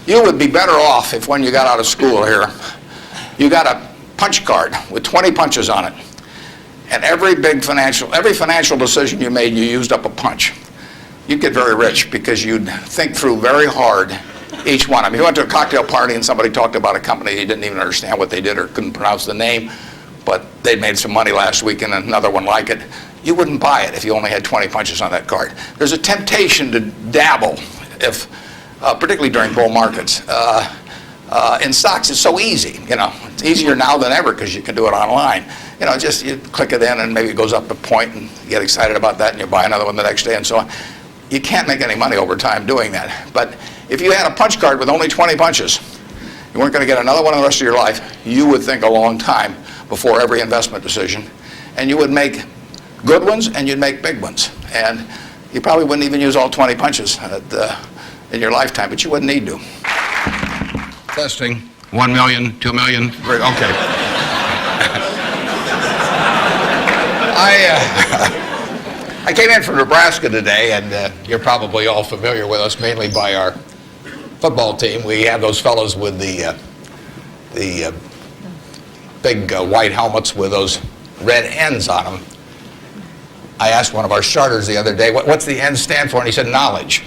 You would be better off if when you got out of school here, you got a punch card with 20 punches on it. And every financial decision you made, you used up a punch. You'd get very rich because you'd think through very hard each one. I mean, you went to a cocktail party and somebody talked about a company, you didn't even understand what they did or couldn't pronounce the name, but they'd made some money last week and another one like it. You wouldn't buy it if you only had 20 punches on that card. There's a temptation to dabble, particularly during bull markets. In stocks, it's so easy. It's easier now than ever because you can do it online. Just you click it in and maybe it goes up a point and you get excited about that and you buy another one the next day and so on. You can't make any money over time doing that. But if you had a punch card with only 20 punches, you weren't going to get another one in the rest of your life, you would think a long time before every investment decision. And you would make good ones and you'd make big ones. And you probably wouldn't even use all 20 punches in your lifetime, but you wouldn't need to. Testing. 1 million, 2 million. Okay. I came in from Nebraska today, and you're probably all familiar with us mainly by our football team. We have those fellows with the big white helmets with those red N's on them. I asked one of our starters the other day, what's the N stand for? And he said, knowledge.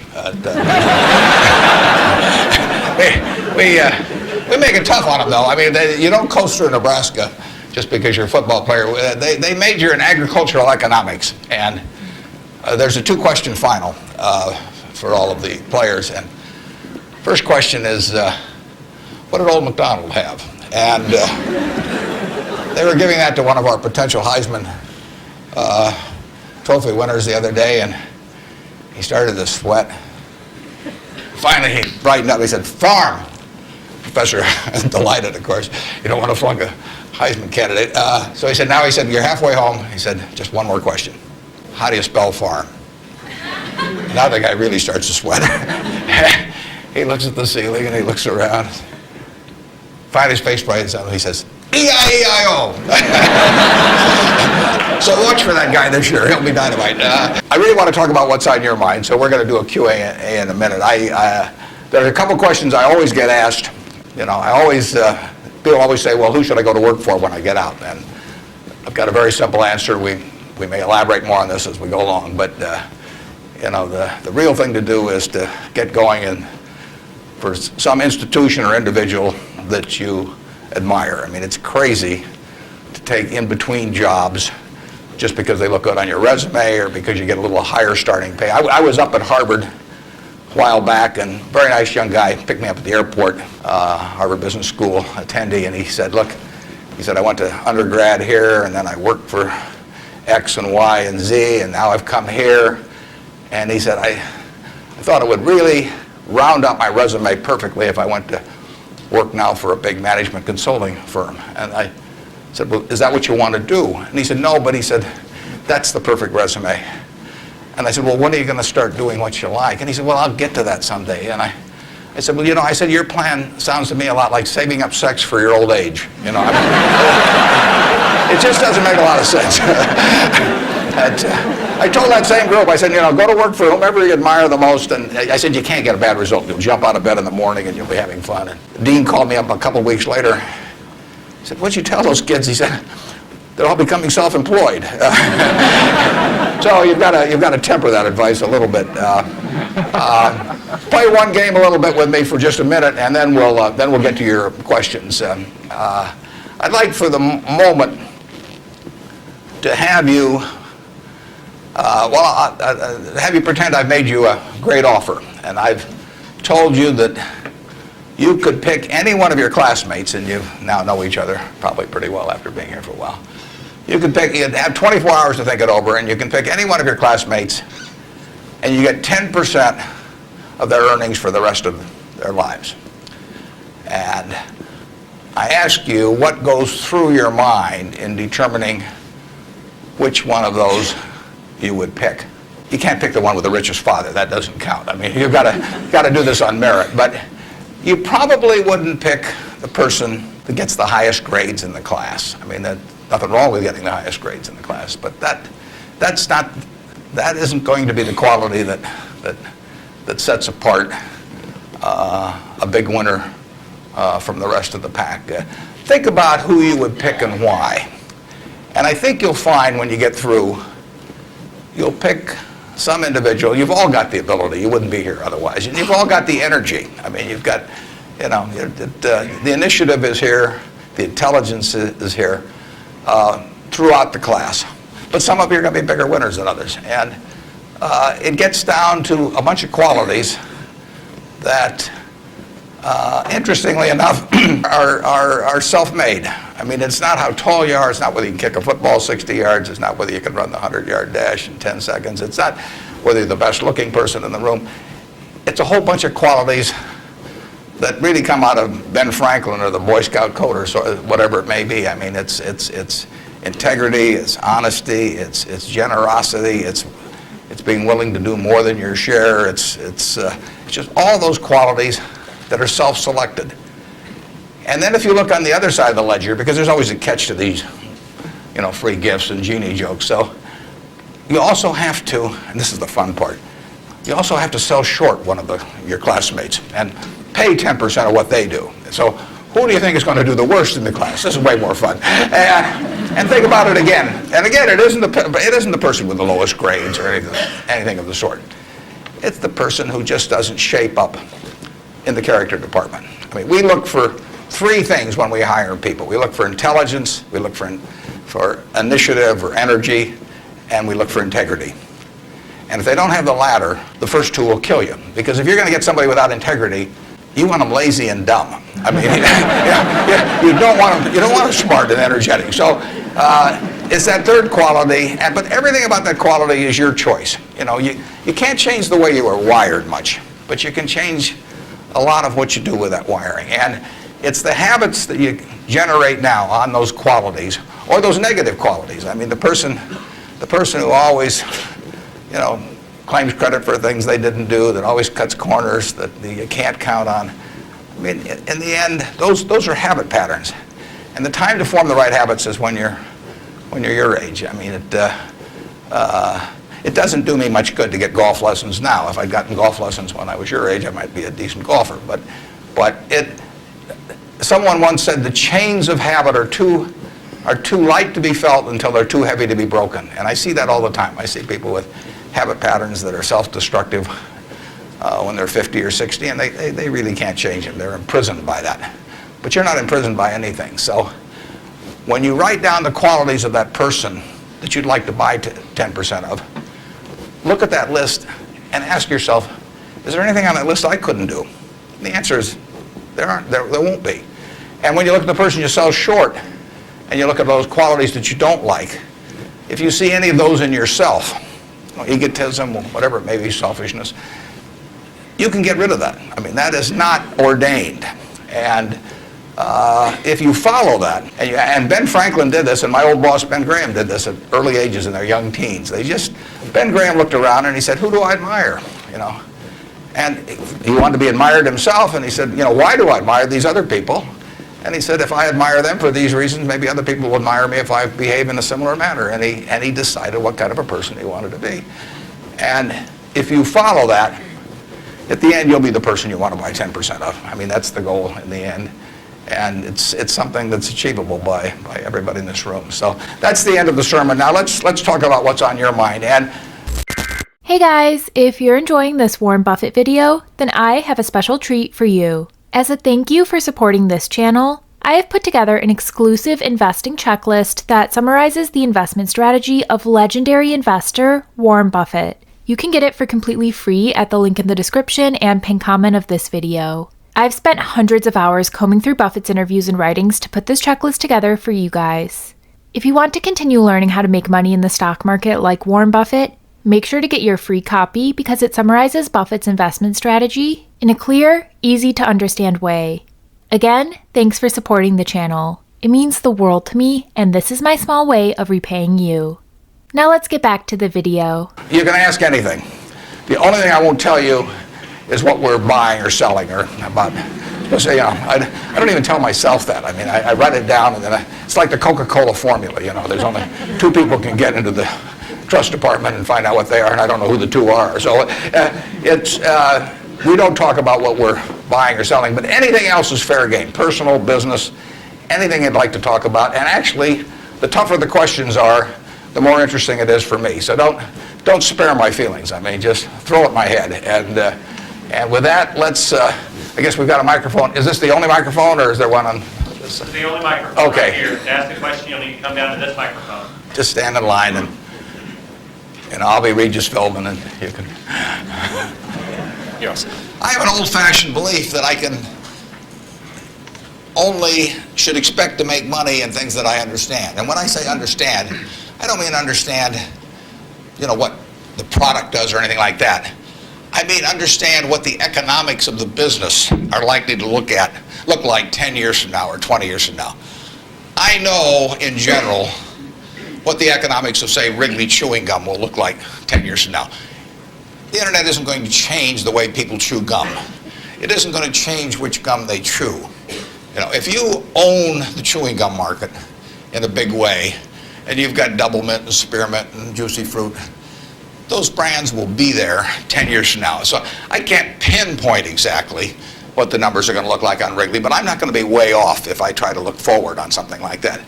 We make it tough on them, though. I mean, you don't coast through Nebraska just because you're a football player. They major in agricultural economics, and there's a two-question final for all of the players. And first question is, what did old MacDonald have? And they were giving that to one of our potential Heisman Trophy winners the other day, and he started to sweat. Finally, he brightened up. He said, farm. Professor, delighted, of course. You don't want to flunk a Heisman candidate. So he said, you're halfway home. He said, just one more question. How do you spell farm? Now the guy really starts to sweat. He looks at the ceiling and he looks around. Finally, his face brightens up and he says, E-I-E-I-O. So watch for that guy this year. He'll be dynamite. I really want to talk about what's on your mind, so we're going to do a Q&A in a minute. There are a couple questions I always get asked. People always say, well, who should I go to work for when I get out? And I've got a very simple answer. We may elaborate more on this as we go along, but the real thing to do is to get going for some institution or individual that you admire. I mean, it's crazy to take in-between jobs just because they look good on your resume or because you get a little higher starting pay. I was up at Harvard a while back, and a very nice young guy picked me up at the airport, Harvard Business School attendee, and he said, I went to undergrad here, and then I worked for X and Y and Z, and now I've come here. And he said, I thought it would really round up my resume perfectly if I went to work now for a big management consulting firm. And I said, well, is that what you want to do? And he said, no, but he said, that's the perfect resume. And I said, well, when are you going to start doing what you like? And he said, well, I'll get to that someday. And I said, well, your plan sounds to me a lot like saving up sex for your old age. It just doesn't make a lot of sense. I told that same group, I said, go to work for whomever you admire the most. And I said, you can't get a bad result. You'll jump out of bed in the morning and you'll be having fun. And the dean called me up a couple of weeks later. He said, what'd you tell those kids? He said, they're all becoming self-employed. So you've got to temper that advice a little bit. Play one game a little bit with me for just a minute, and then we'll get to your questions. I'd like for the moment to have you have you pretend I've made you a great offer, and I've told you that you could pick any one of your classmates, and you now know each other probably pretty well after being here for a while. You'd have 24 hours to think it over, and you can pick any one of your classmates, and you get 10% of their earnings for the rest of their lives. And I ask you what goes through your mind in determining which one of those you would pick. You can't pick the one with the richest father. That doesn't count. I mean, you've got to do this on merit. But you probably wouldn't pick the person that gets the highest grades in the class. I mean, there's nothing wrong with getting the highest grades in the class, but that isn't going to be the quality that sets apart a big winner from the rest of the pack. Think about who you would pick and why. And I think you'll find when you get through, you'll pick some individual. You've all got the ability. You wouldn't be here otherwise. And you've all got the energy. I mean, you've got, the initiative is here. The intelligence is here throughout the class. But some of you are going to be bigger winners than others. And it gets down to a bunch of qualities that, interestingly enough, are self-made. I mean, it's not how tall you are. It's not whether you can kick a football 60 yards. It's not whether you can run the 100-yard dash in 10 seconds. It's not whether you're the best-looking person in the room. It's a whole bunch of qualities that really come out of Ben Franklin or the Boy Scout code or whatever it may be. I mean, it's integrity, it's honesty, it's generosity, it's being willing to do more than your share. It's just all those qualities that are self-selected. And then if you look on the other side of the ledger, because there's always a catch to these, free gifts and genie jokes. So you also have to, and this is the fun part, you also have to sell short one of your classmates and pay 10% of what they do. So who do you think is going to do the worst in the class? This is way more fun. And think about it again. And again, it isn't the person with the lowest grades or anything of the sort. It's the person who just doesn't shape up in the character department. I mean, we look for three things when we hire people. We look for intelligence, we look for initiative or energy, and we look for integrity. And if they don't have the latter, the first two will kill you. Because if you're going to get somebody without integrity, you want them lazy and dumb. I mean, you don't want them smart and energetic. So it's that third quality, but everything about that quality is your choice. You can't change the way you are wired much, but you can change a lot of what you do with that wiring. And it's the habits that you generate now on those qualities, or those negative qualities. I mean, the person who always, claims credit for things they didn't do, that always cuts corners, that you can't count on. I mean, in the end, those are habit patterns. And the time to form the right habits is when you're your age. I mean, it doesn't do me much good to get golf lessons now. If I'd gotten golf lessons when I was your age, I might be a decent golfer. But someone once said the chains of habit are too light to be felt until they're too heavy to be broken. And I see that all the time. I see people with habit patterns that are self-destructive when they're 50 or 60, and they really can't change them. They're imprisoned by that. But you're not imprisoned by anything. So when you write down the qualities of that person that you'd like to buy 10% of, look at that list and ask yourself, is there anything on that list I couldn't do? And the answer is there won't be. And when you look at the person you sell short and you look at those qualities that you don't like, if you see any of those in yourself, egotism, whatever it may be, selfishness, you can get rid of that. I mean, that is not ordained. And if you follow that, and Ben Franklin did this, and my old boss Ben Graham did this at early ages in their young teens. Ben Graham looked around and he said, who do I admire? And he wanted to be admired himself, and he said, why do I admire these other people? And he said, if I admire them for these reasons, maybe other people will admire me if I behave in a similar manner. And he decided what kind of a person he wanted to be. And if you follow that, at the end, you'll be the person you want to buy 10% of. I mean, that's the goal in the end. And it's something that's achievable by everybody in this room. So that's the end of the sermon. Now let's talk about what's on your mind. And hey guys, if you're enjoying this Warren Buffett video, then I have a special treat for you. As a thank you for supporting this channel, I have put together an exclusive investing checklist that summarizes the investment strategy of legendary investor Warren Buffett. You can get it for completely free at the link in the description and pinned comment of this video. I've spent hundreds of hours combing through Buffett's interviews and writings to put this checklist together for you guys. If you want to continue learning how to make money in the stock market like Warren Buffett, make sure to get your free copy because it summarizes Buffett's investment strategy in a clear, easy to understand way. Again, thanks for supporting the channel. It means the world to me, and this is my small way of repaying you. Now let's get back to the video. You can ask anything. The only thing I won't tell you is what we're buying or selling or about. I don't even tell myself that. I mean, I write it down, and then it's like the Coca-Cola formula. There's only two people can get into the trust department and find out what they are, and I don't know who the two are. So we don't talk about what we're buying or selling, but anything else is fair game. Personal, business, anything you'd like to talk about. And actually, the tougher the questions are, the more interesting it is for me. So don't spare my feelings. I mean, just throw it at my head. And with that, let's, I guess we've got a microphone. Is this the only microphone, or is there one on? This is the only microphone Okay. right here. To ask a question, you'll need to come down to this microphone. Just stand in line, and I'll be Regis Philbin, and you can. Yes. I have an old-fashioned belief that I should expect to make money in things that I understand. And when I say understand, I don't mean understand, what the product does or anything like that. I mean understand what the economics of the business are likely to look like 10 years from now or 20 years from now. I know, in general, what the economics of, say, Wrigley chewing gum will look like 10 years from now. The internet isn't going to change the way people chew gum. It isn't going to change which gum they chew. If you own the chewing gum market in a big way, and you've got Double Mint and Spearmint and Juicy Fruit, those brands will be there 10 years from now. So I can't pinpoint exactly what the numbers are going to look like on Wrigley, but I'm not going to be way off if I try to look forward on something like that.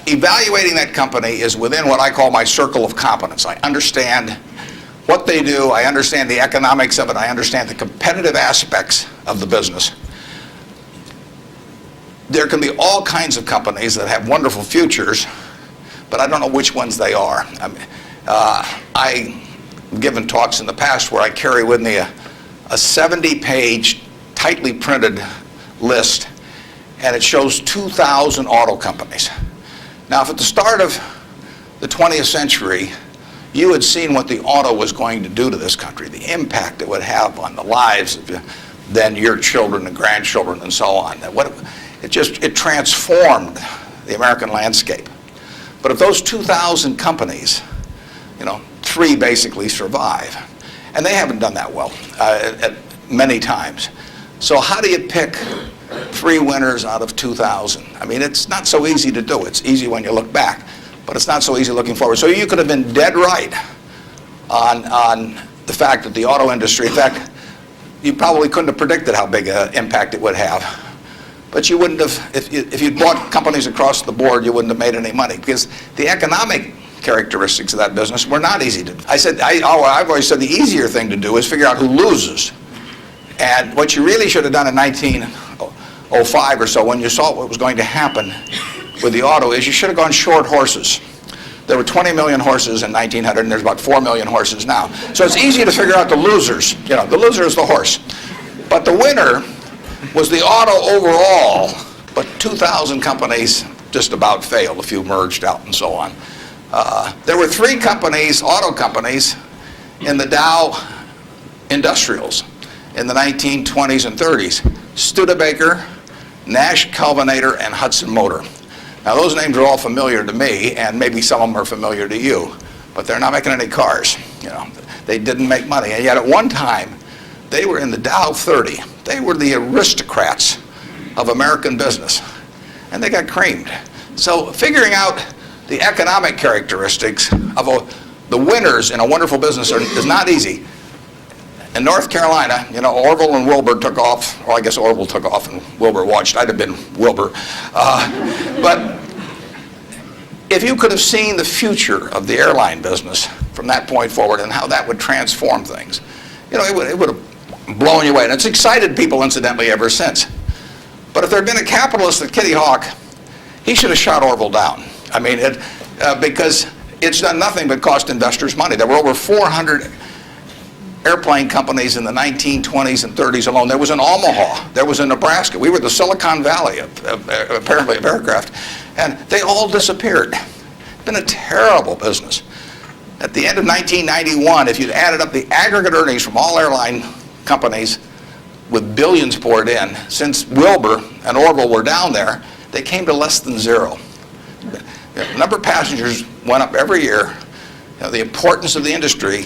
Evaluating that company is within what I call my circle of competence. I understand what they do, I understand the economics of it, I understand the competitive aspects of the business. There can be all kinds of companies that have wonderful futures, but I don't know which ones they are. I've given talks in the past where I carry with me a 70-page, tightly printed list, and it shows 2,000 auto companies. Now, if at the start of the 20th century, you had seen what the auto was going to do to this country, the impact it would have on the lives of then your children and grandchildren and so on. It transformed the American landscape. But if those 2,000 companies, 3 basically survive, and they haven't done that well many times. So how do you pick 3 winners out of 2,000? I mean, it's not so easy to do. It's easy when you look back, but it's not so easy looking forward. So you could have been dead right on the fact that the auto industry, in fact, you probably couldn't have predicted how big an impact it would have. But you wouldn't have, if you'd bought companies across the board, you wouldn't have made any money, because the economic characteristics of that business were not easy to do. I've always said the easier thing to do is figure out who loses. And what you really should have done in 1905 or so, when you saw what was going to happen with the auto, is you should have gone short horses. There were 20 million horses in 1900, and there's about 4 million horses now. So it's easy to figure out the losers. The loser is the horse. But the winner was the auto overall, but 2,000 companies just about failed. A few merged out and so on. There were 3 companies, auto companies, in the Dow Industrials in the 1920s and 30s. Studebaker, Nash Kelvinator, and Hudson Motor. Now those names are all familiar to me, and maybe some of them are familiar to you, but they're not making any cars. They didn't make money, and yet at one time they were in the Dow 30. They were the aristocrats of American business, and they got creamed. So figuring out the economic characteristics of the winners in a wonderful business is not easy. In North Carolina, Orville and Wilbur took off, or I guess Orville took off and Wilbur watched. I'd have been Wilbur. But if you could have seen the future of the airline business from that point forward and how that would transform things, it would have blown you away. And it's excited people, incidentally, ever since. But if there had been a capitalist at Kitty Hawk, he should have shot Orville down. I mean, because it's done nothing but cost investors money. There were over 400 airplane companies in the 1920s and 30s alone. There was in Omaha. There was in Nebraska. We were the Silicon Valley, apparently, of aircraft. And they all disappeared. It's been a terrible business. At the end of 1991, if you'd added up the aggregate earnings from all airline companies with billions poured in, since Wilbur and Orville were down there, they came to less than 0. The number of passengers went up every year. The importance of the industry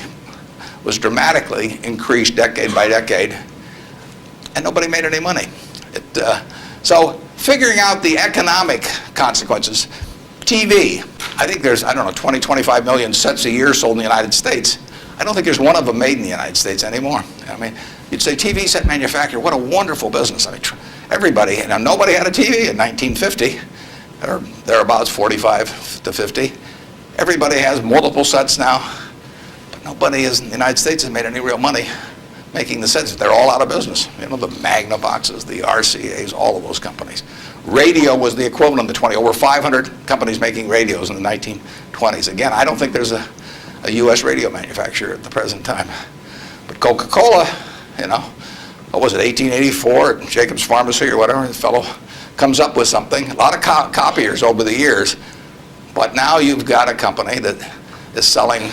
was dramatically increased decade by decade, and nobody made any money. So figuring out the economic consequences. TV, I think there's, 20, 25 million sets a year sold in the United States. I don't think there's one of them made in the United States anymore. I mean, You'd say TV set manufacturer, what a wonderful business. I mean, everybody, nobody had a TV in 1950, or thereabouts, 45 to 50. Everybody has multiple sets now, but nobody in the United States has made any real money making the sets. They're all out of business. The Magnavoxes, the RCAs, all of those companies. Radio was the equivalent of over 500 companies making radios in the 1920s. Again, I don't think there's a U.S. radio manufacturer at the present time. But Coca-Cola, what was it, 1884 at Jacobs Pharmacy or whatever, the fellow comes up with something. A lot of copiers over the years, but now you've got a company that is selling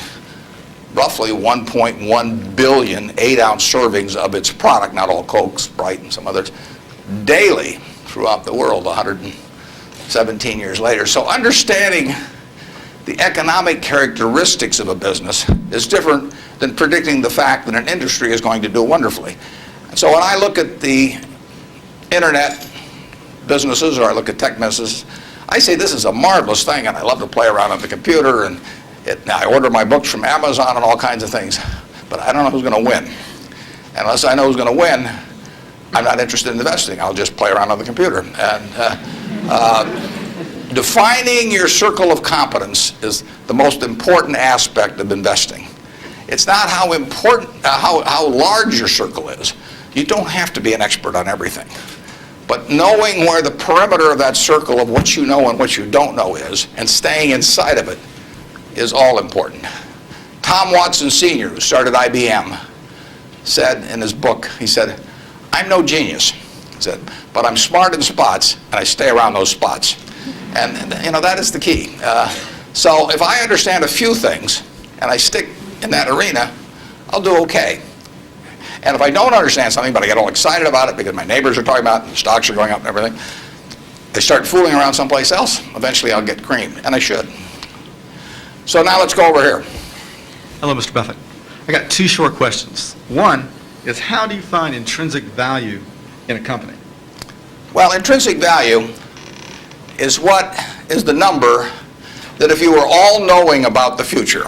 roughly 1.1 billion 8-ounce servings of its product, not all Coke, Sprite, and some others, daily throughout the world 117 years later. So understanding the economic characteristics of a business is different than predicting the fact that an industry is going to do wonderfully. And so when I look at the internet businesses, or I look at tech businesses, I say this is a marvelous thing, and I love to play around on the computer, and I order my books from Amazon and all kinds of things, but I don't know who's going to win. And unless I know who's going to win, I'm not interested in investing. I'll just play around on the computer. And defining your circle of competence is the most important aspect of investing. It's not how large your circle is. You don't have to be an expert on everything. But knowing where the perimeter of that circle of what you know and what you don't know is, and staying inside of it, is all important. Tom Watson Sr., who started IBM, said in his book, he said, I'm no genius, he said, but I'm smart in spots, and I stay around those spots. And that is the key. So if I understand a few things, and I stick in that arena, I'll do okay. And if I don't understand something, but I get all excited about it because my neighbors are talking about it, and the stocks are going up and everything, I start fooling around someplace else, eventually I'll get creamed, and I should. So now let's go over here. Hello, Mr. Buffett. I got two short questions. One is, how do you find intrinsic value in a company? Well, intrinsic value is the number that if you were all-knowing about the future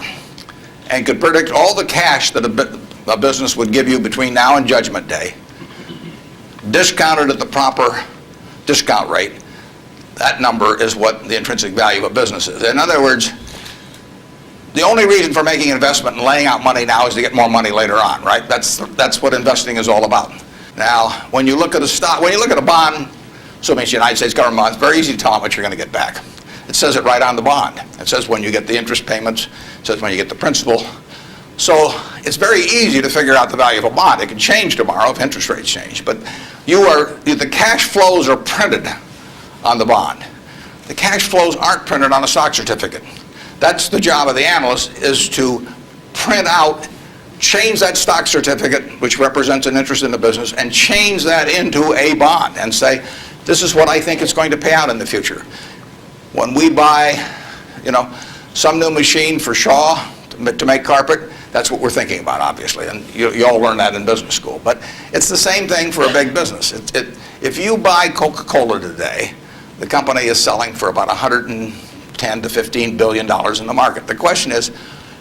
and could predict all the cash that a business would give you between now and Judgment Day, discounted at the proper discount rate, that number is what the intrinsic value of a business is. In other words, the only reason for making an investment and laying out money now is to get more money later on, right? That's what investing is all about. Now, when you look at a bond, so it means the United States government bond, it's very easy to tell how much you're going to get back. It says it right on the bond. It says when you get the interest payments, it says when you get the principal. So it's very easy to figure out the value of a bond. It can change tomorrow if interest rates change, but the cash flows are printed on the bond. The cash flows aren't printed on a stock certificate. That's the job of the analyst, is to print out, change that stock certificate, which represents an interest in the business, and change that into a bond and say, this is what I think it's going to pay out in the future. When we buy, some new machine for Shaw to make carpet, that's what we're thinking about, obviously, and you all learn that in business school. But it's the same thing for a big business. If you buy Coca-Cola today, the company is selling for about $110 to $15 billion in the market. The question is,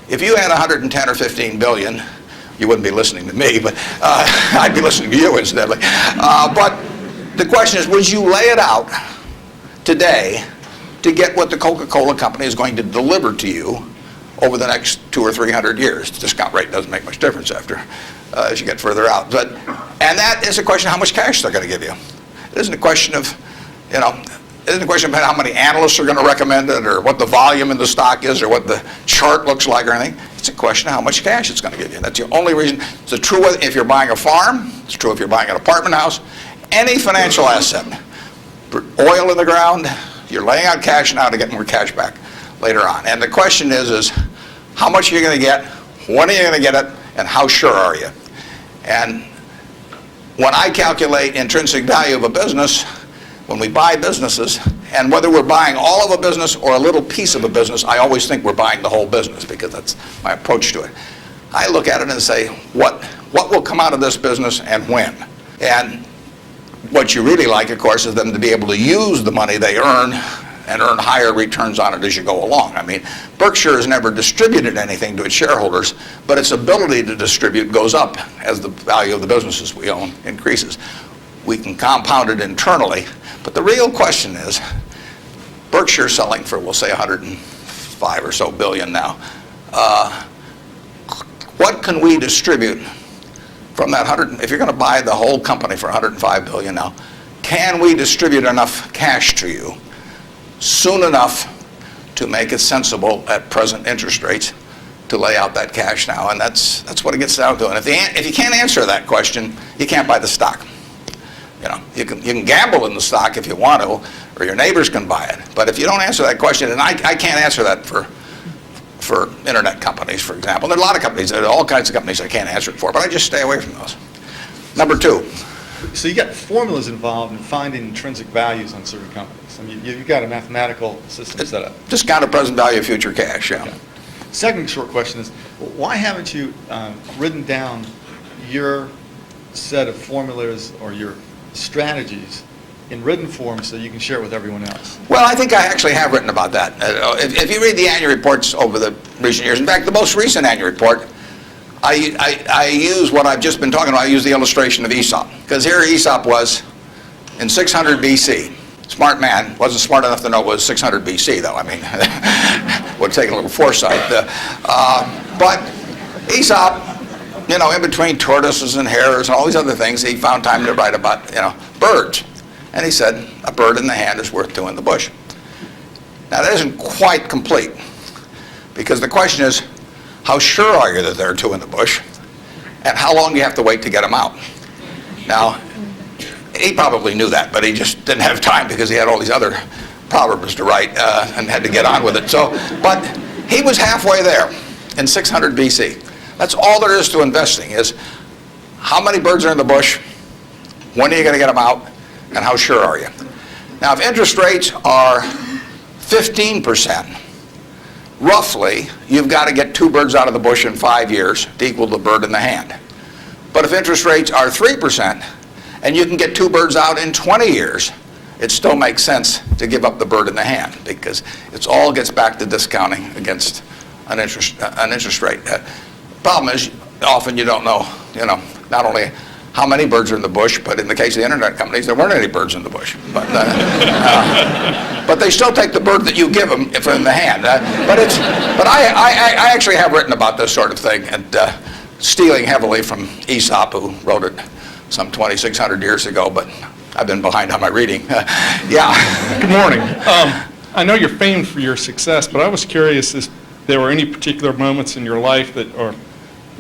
if you had 110 or 15 billion, you wouldn't be listening to me, but I'd be listening to you incidentally. But the question is, would you lay it out today to get what the Coca-Cola company is going to deliver to you over the next 200 or 300 years? The discount rate doesn't make much difference as you get further out. And that is a question of how much cash they're going to give you. It isn't a question of, it isn't a question about how many analysts are going to recommend it, or what the volume in the stock is, or what the chart looks like, or anything. It's a question of how much cash it's going to give you. That's the only reason. It's true if you're buying a farm. It's true if you're buying an apartment house. Any financial asset. Oil in the ground, you're laying out cash now to get more cash back later on. And the question is how much are you going to get, when are you going to get it, and how sure are you? And when I calculate intrinsic value of a business, when we buy businesses, and whether we're buying all of a business or a little piece of a business, I always think we're buying the whole business, because that's my approach to it. I look at it and say, what will come out of this business and when? And what you really like, of course, is them to be able to use the money they earn and earn higher returns on it as you go along. I mean, Berkshire has never distributed anything to its shareholders, but its ability to distribute goes up as the value of the businesses we own increases. We can compound it internally, but the real question is, Berkshire selling for, we'll say, 105 or so billion now. What can we distribute from that 100? If you're going to buy the whole company for 105 billion now, can we distribute enough cash to you soon enough to make it sensible at present interest rates to lay out that cash now? And that's what it gets down to. And if you can't answer that question, you can't buy the stock. You know, you can gamble in the stock if you want to, or your neighbors can buy it. But if you don't answer that question, and I can't answer that for internet companies, for example. There are a lot of companies, there are all kinds of companies I can't answer it for, but I just stay away from those. Number two. So you got formulas involved in finding intrinsic values on certain companies. I mean, you've got a mathematical system set up. Discounted present value of future cash, yeah. Okay. Second short question is, why haven't you written down your set of formulas or your strategies in written form so you can share it with everyone else? Well, I think I actually have written about that. If you read the annual reports over the recent years, in fact, the most recent annual report, I use what I've just been talking about. I use the illustration of Aesop. Because here Aesop was in 600 BC. Smart man. Wasn't smart enough to know it was 600 BC, though. I mean, would take a little foresight. But Aesop, you know, in between tortoises and hares and all these other things, he found time to write about, you know, birds. And he said, a bird in the hand is worth two in the bush. Now, that isn't quite complete, because the question is, how sure are you that there are two in the bush? And how long do you have to wait to get them out? Now, he probably knew that, but he just didn't have time because he had all these other proverbs to write and had to get on with it. But he was halfway there in 600 BC. That's all there is to investing, is how many birds are in the bush, when are you going to get them out, and how sure are you? Now, if interest rates are 15%, roughly, you've got to get two birds out of the bush in 5 years to equal the bird in the hand. But if interest rates are 3%, and you can get two birds out in 20 years, it still makes sense to give up the bird in the hand, because it all gets back to discounting against an interest rate. Problem is, often you don't know, not only how many birds are in the bush, but in the case of the internet companies, there weren't any birds in the bush. But they still take the bird that you give them if in the hand. But I actually have written about this sort of thing, and stealing heavily from Aesop, who wrote it some 2,600 years ago, but I've been behind on my reading. Yeah. Good morning. I know you're famed for your success, but I was curious if there were any particular moments in your life that, or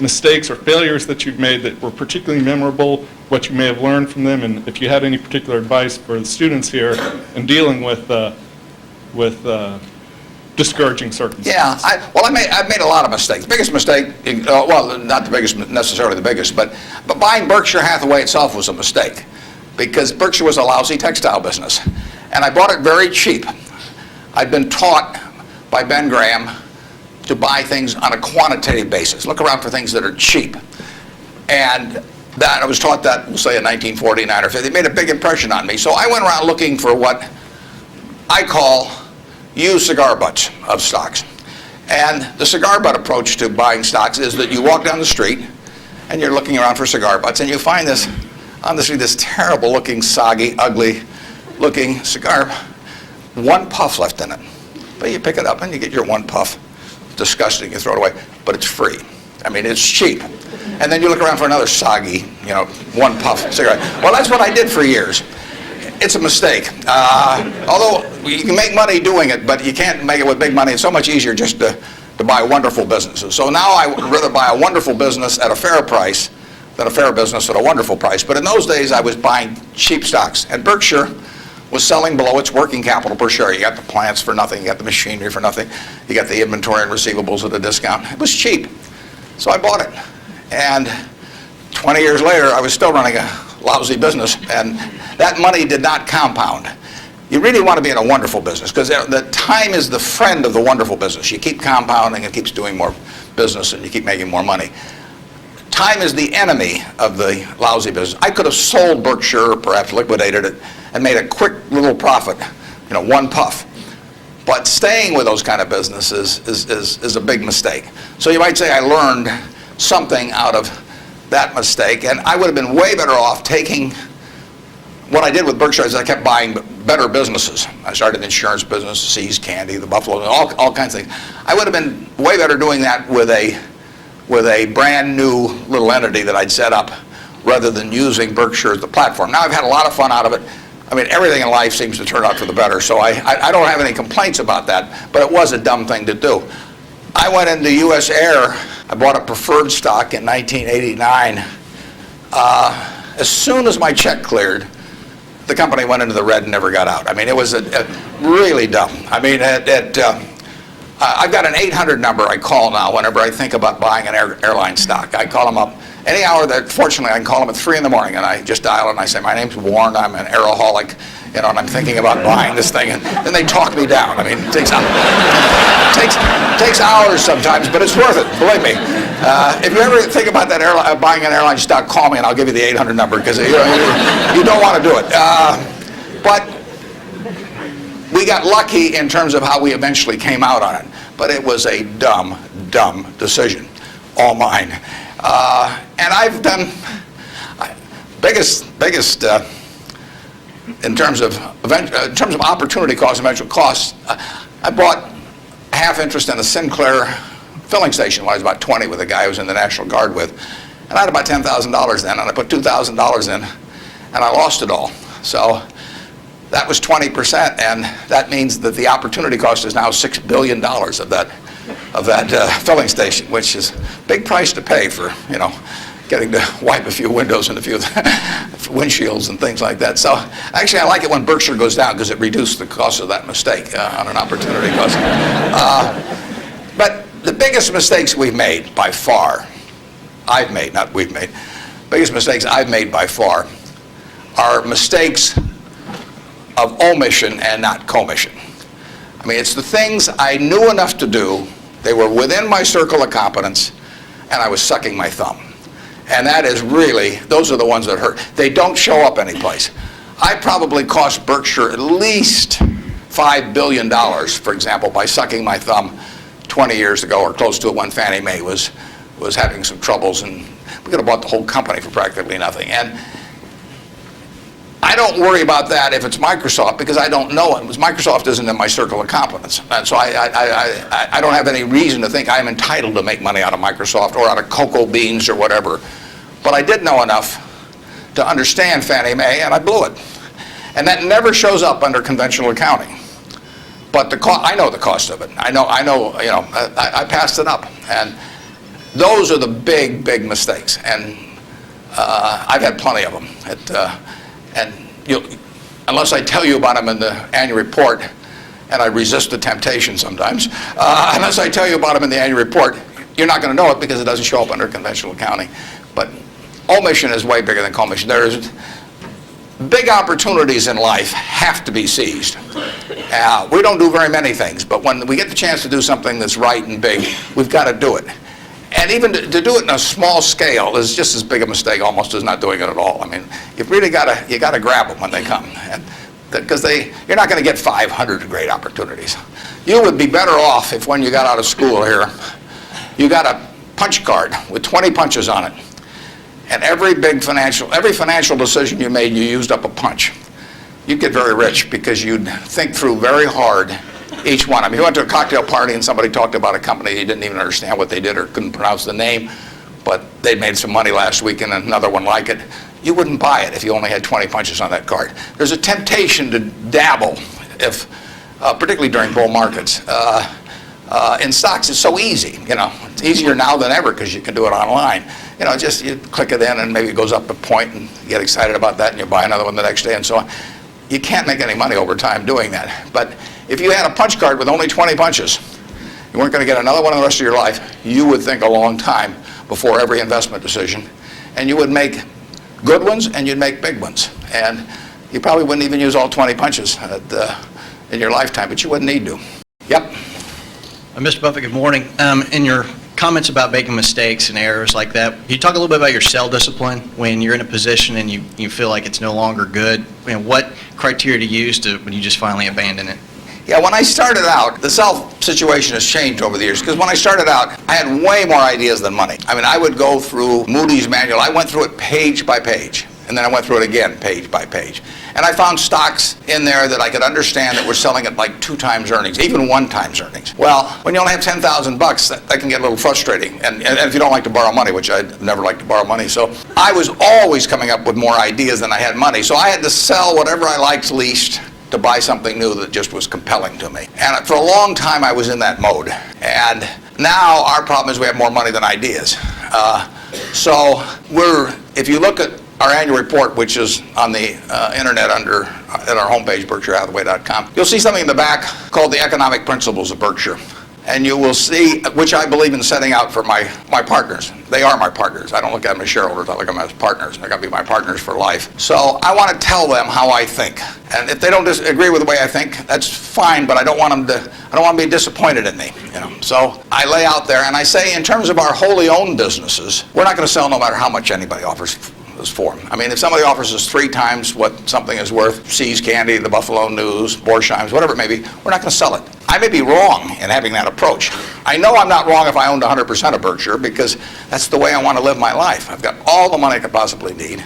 mistakes or failures that you've made that were particularly memorable, what you may have learned from them, and if you had any particular advice for the students here in dealing with discouraging circumstances. Yeah, I've made a lot of mistakes. Biggest mistake, well, not the biggest, necessarily the biggest, but buying Berkshire Hathaway itself was a mistake, because Berkshire was a lousy textile business, and I bought it very cheap. I'd been taught by Ben Graham to buy things on a quantitative basis. Look around for things that are cheap. And that I was taught that, we'll say in 1949 or 50. It made a big impression on me. So I went around looking for what I call used cigar butts of stocks. And the cigar butt approach to buying stocks is that you walk down the street and you're looking around for cigar butts, and you find this, on the street, this terrible looking, soggy, ugly looking cigar, one puff left in it. But you pick it up and you get your one puff. Disgusting, you throw it away, but it's free. I mean, it's cheap. And then you look around for another soggy, one puff cigarette. Well, that's what I did for years. It's a mistake. Although you can make money doing it, but you can't make it with big money. It's so much easier just to buy wonderful businesses. So now I would rather buy a wonderful business at a fair price than a fair business at a wonderful price. But in those days, I was buying cheap stocks. And Berkshire was selling below its working capital per share. You got the plants for nothing, you got the machinery for nothing, you got the inventory and receivables at a discount. It was cheap. So I bought it. And 20 years later, I was still running a lousy business, and that money did not compound. You really want to be in a wonderful business, because the time is the friend of the wonderful business. You keep compounding, it keeps doing more business, and you keep making more money. Time is the enemy of the lousy business. I could have sold Berkshire, perhaps liquidated it, and made a quick little profit, one puff. But staying with those kind of businesses is a big mistake. So you might say I learned something out of that mistake, and I would have been way better off taking what I did with Berkshire is I kept buying better businesses. I started an insurance business, See's Candy, the Buffalo, all kinds of things. I would have been way better doing that with a brand new little entity that I'd set up rather than using Berkshire as the platform. Now I've had a lot of fun out of it. I mean, everything in life seems to turn out for the better, so I don't have any complaints about that, but it was a dumb thing to do. I went into U.S. Air. I bought a preferred stock in 1989. As soon as my check cleared, the company went into the red and never got out. I mean, it was really dumb. I mean, I've got an 800 number I call now whenever I think about buying an airline stock. I call them up any hour that, fortunately, I can call them at 3 in the morning, and I just dial and I say, my name's Warren, I'm an aeroholic, and I'm thinking about buying this thing, and then they talk me down. I mean, it takes hours sometimes, but it's worth it, believe me. If you ever think about that buying an airline stock, call me and I'll give you the 800 number, because you don't want to do it. But we got lucky in terms of how we eventually came out on it. But it was a dumb decision, all mine. And I've done biggest in terms of opportunity cost, eventual costs. I bought half interest in a Sinclair filling station when I was about 20 with a guy I was in the National Guard with, and I had about $10,000 then, and I put $2,000 in, and I lost it all. So that was 20%, and that means that the opportunity cost is now $6 billion of that filling station, which is a big price to pay for, getting to wipe a few windows and a few windshields and things like that. So actually I like it when Berkshire goes down because it reduced the cost of that mistake on an opportunity cost. But the biggest mistakes we've made by far, I've made, not we've made, biggest mistakes I've made by far are mistakes of omission and not commission. I mean, it's the things I knew enough to do, they were within my circle of competence, and I was sucking my thumb. And that is really, those are the ones that hurt. They don't show up anyplace. I probably cost Berkshire at least $5 billion, for example, by sucking my thumb 20 years ago or close to it when Fannie Mae was having some troubles, and we could have bought the whole company for practically nothing. And I don't worry about that if it's Microsoft because I don't know it. Because Microsoft isn't in my circle of competence. And so I don't have any reason to think I'm entitled to make money out of Microsoft or out of cocoa beans or whatever. But I did know enough to understand Fannie Mae, and I blew it. And that never shows up under conventional accounting. But I know the cost of it. I passed it up. And those are the big mistakes. And I've had plenty of them. And unless I tell you about them in the annual report, and I resist the temptation sometimes, unless I tell you about them in the annual report, you're not going to know it because it doesn't show up under conventional accounting. But omission is way bigger than commission. There's big opportunities in life have to be seized. We don't do very many things, but when we get the chance to do something that's right and big, we've got to do it. And even to do it in a small scale is just as big a mistake almost as not doing it at all. I mean, you've really got to grab them when they come, because you're not going to get 500 great opportunities. You would be better off if when you got out of school here, you got a punch card with 20 punches on it, and every financial decision you made, you used up a punch. You'd get very rich because you'd think through very hard each one. I mean, you went to a cocktail party and somebody talked about a company you didn't even understand what they did or couldn't pronounce the name, but they made some money last week and another one like it. You wouldn't buy it if you only had 20 punches on that card. There's a temptation to dabble, particularly during bull markets. In stocks, it's so easy. It's easier now than ever because you can do it online. Just you click it in and maybe it goes up a point and you get excited about that and you buy another one the next day and so on. You can't make any money over time doing that. But if you had a punch card with only 20 punches, you weren't going to get another one the rest of your life, you would think a long time before every investment decision. And you would make good ones and you'd make big ones. And you probably wouldn't even use all 20 punches in your lifetime, but you wouldn't need to. Yep. Mr. Buffett, good morning. In your comments about making mistakes and errors like that, can you talk a little bit about your sell discipline when you're in a position and you feel like it's no longer good? What criteria to use when you just finally abandon it? Yeah, when I started out, the self situation has changed over the years, because when I started out, I had way more ideas than money. I mean, I would go through Moody's manual. I went through it page by page, and then I went through it again page by page. And I found stocks in there that I could understand that were selling at like 2 times earnings, even 1 times earnings. Well, when you only have $10,000, that can get a little frustrating. And if you don't like to borrow money, which I'd never liked to borrow money. So I was always coming up with more ideas than I had money. So I had to sell whatever I liked least to buy something new that just was compelling to me. And for a long time, I was in that mode. And now our problem is we have more money than ideas. So if you look at our annual report, which is on the internet at our homepage, BerkshireHathaway.com, you'll see something in the back called the Economic Principles of Berkshire. And you will see, which I believe in setting out for my partners. They are my partners. I don't look at them as shareholders. I look at them as partners. They're going to be my partners for life. So I want to tell them how I think. And if they don't agree with the way I think, that's fine. But I don't want them to be disappointed in me. So I lay out there and I say, in terms of our wholly owned businesses, we're not going to sell no matter how much anybody offers us for them. I mean, if somebody offers us 3 times what something is worth, See's Candy, the Buffalo News, Borsheim's, whatever it may be, we're not going to sell it. I may be wrong in having that approach. I know I'm not wrong if I owned 100% of Berkshire, because that's the way I want to live my life. I've got all the money I could possibly need.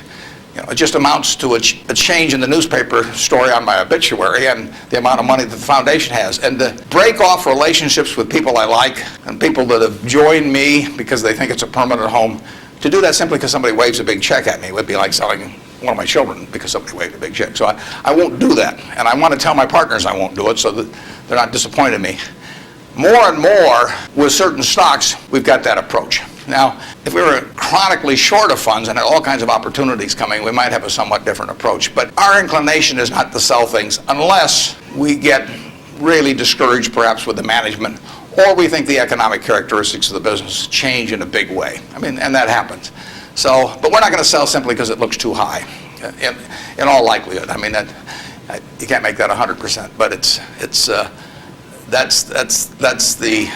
It just amounts to a change in the newspaper story on my obituary and the amount of money that the foundation has. And to break off relationships with people I like and people that have joined me because they think it's a permanent home, to do that simply because somebody waves a big check at me would be like selling one of my children because somebody waved a big check. So I won't do that. And I want to tell my partners I won't do it so that they're not disappointed in me. More and more with certain stocks, we've got that approach. Now, if we were chronically short of funds and had all kinds of opportunities coming, we might have a somewhat different approach. But our inclination is not to sell things unless we get really discouraged perhaps with the management, or we think the economic characteristics of the business change in a big way. I mean, and that happens. So, but we're not going to sell simply because it looks too high, in all likelihood. I mean, you can't make that 100%, but that's the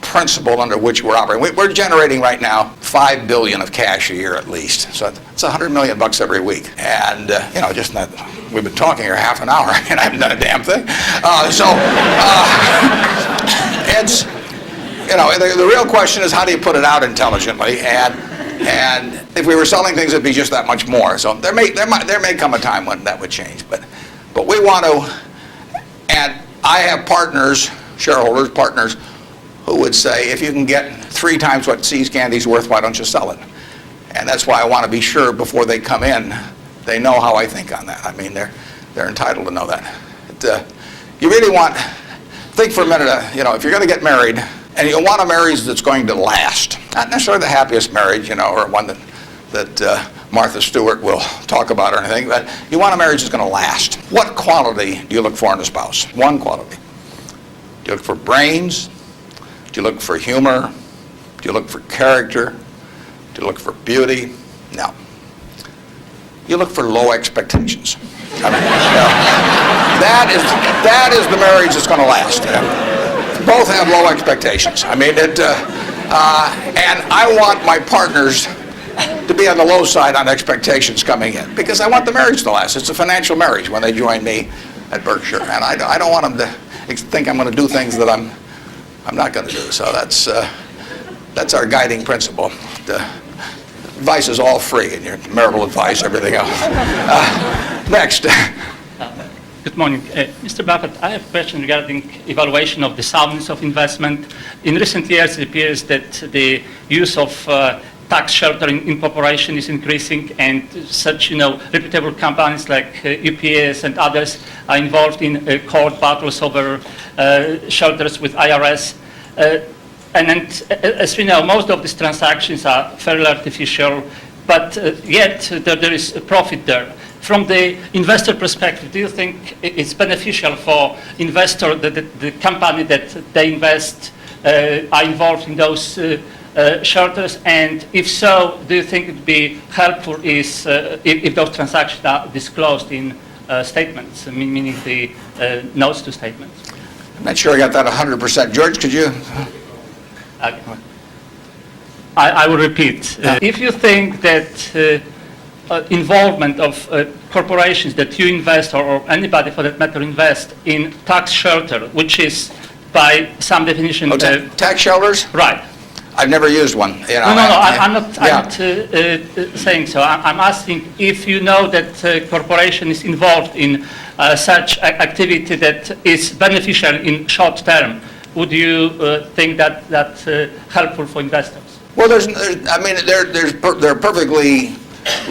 principle under which we're operating. We're generating right now $5 billion of cash a year at least. So it's $100 million every week. And just not, we've been talking here half an hour and I haven't done a damn thing. It's, the real question is, how do you put it out intelligently? And if we were selling things, it'd be just that much more. So there may come a time when that would change. But we want to, and I have shareholders, partners, who would say, if you can get 3 times what See's Candy's worth, why don't you sell it? And that's why I want to be sure before they come in, they know how I think on that. I mean, they're entitled to know that. You really think for a minute, if you're going to get married, and you want a marriage that's going to last, not necessarily the happiest marriage, or one that Martha Stewart will talk about or anything, but you want a marriage that's going to last. What quality do you look for in a spouse? One quality. Do you look for brains? Do you look for humor? Do you look for character? Do you look for beauty? No. You look for low expectations. I mean, that is the marriage that's going to last. Both have low expectations. I mean, and I want my partners to be on the low side on expectations coming in, because I want the marriage to last. It's a financial marriage when they join me at Berkshire, and I don't want them to think I'm going to do things that I'm not going to do. So that's our guiding principle. The advice is all free, and your marital advice, everything else. Next. Good morning. Mr. Buffett, I have a question regarding evaluation of the soundness of investment. In recent years, it appears that the use of tax sheltering in corporation is increasing, and such, reputable companies like UPS and others are involved in court battles over shelters with IRS. And as we know, most of these transactions are fairly artificial, but yet there is a profit there. From the investor perspective, do you think it's beneficial for investor that the company that they invest are involved in those shelters? And if so, do you think it would be helpful if those transactions are disclosed in statements, meaning the notes to statements? I'm not sure I got that 100%. George, could you? I will repeat. If you think that involvement of corporations that you invest, or anybody for that matter invest in tax shelter, which is by some definition... Tax shelters? Right. I've never used one. You know, No, I'm not Yeah. saying so. I'm asking if you know that a corporation is involved in such activity that is beneficial in short term. Would you think that that's helpful for investors? Well, there are perfectly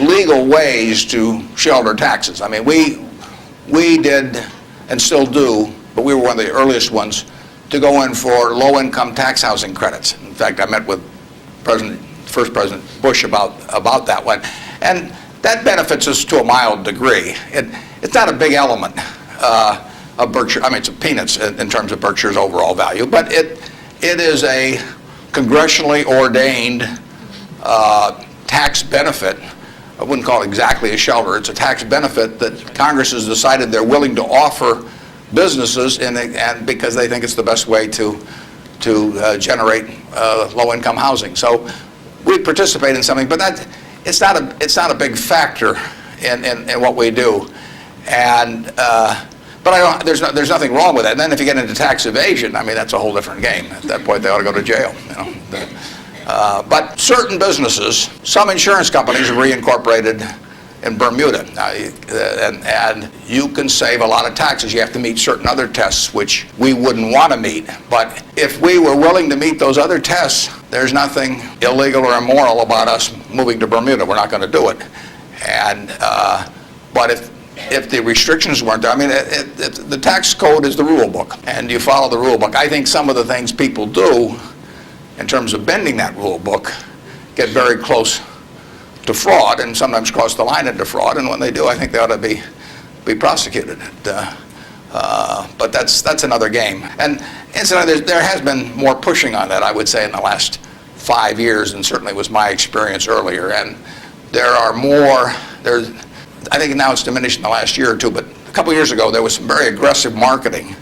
legal ways to shelter taxes. I mean, we did and still do, but we were one of the earliest ones to go in for low-income tax housing credits. In fact, I met with first President Bush about that one, and that benefits us to a mild degree. It's not a big element of Berkshire. I mean, it's peanuts in terms of Berkshire's overall value, but it is a congressionally ordained tax benefit. I wouldn't call it exactly a shelter. It's a tax benefit that Congress has decided they're willing to offer businesses, and because they think it's the best way to generate low-income housing. So we participate in something, but it's not a big factor in what we do. And but there's nothing wrong with that. And then if you get into tax evasion, I mean, that's a whole different game. At that point, they ought to go to jail. You know. But certain businesses, some insurance companies have reincorporated in Bermuda, and you can save a lot of taxes. You have to meet certain other tests which we wouldn't want to meet. But if we were willing to meet those other tests, there's nothing illegal or immoral about us moving to Bermuda. We're not going to do it. And but if the restrictions weren't there, I mean, the tax code is the rule book, and you follow the rule book. I think some of the things people do in terms of bending that rule book get very close to fraud, and sometimes cross the line into fraud, and when they do, I think they ought to be prosecuted. But that's another game. And incidentally, there has been more pushing on that, I would say, in the last 5 years, and certainly was my experience earlier. And there are more. I think now it's diminished in the last year or two, but a couple years ago there was some very aggressive marketing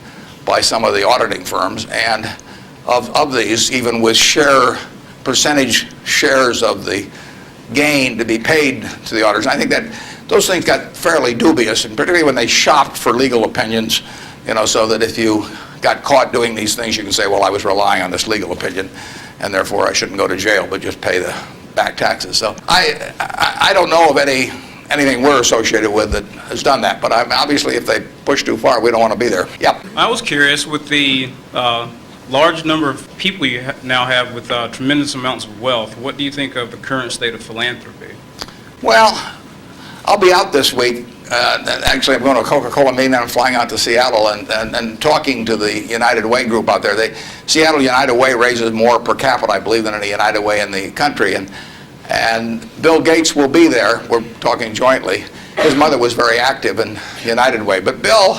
by some of the auditing firms, and of these, even with percentage shares of the gain to be paid to the auditors. And I think that those things got fairly dubious, and particularly when they shopped for legal opinions, you know, so that if you got caught doing these things, you can say, well, I was relying on this legal opinion, and therefore I shouldn't go to jail, but just pay the back taxes. So I don't know of anything we're associated with that has done that, but obviously if they push too far, we don't want to be there. Yep. I was curious, with the large number of people you now have with tremendous amounts of wealth, what do you think of the current state of philanthropy? Well, I'll be out this week. Actually, I'm going to a Coca-Cola meeting, and I'm flying out to Seattle and talking to the United Way group out there. Seattle United Way raises more per capita, I believe, than any United Way in the country. And Bill Gates will be there. We're talking jointly. His mother was very active in United Way. But Bill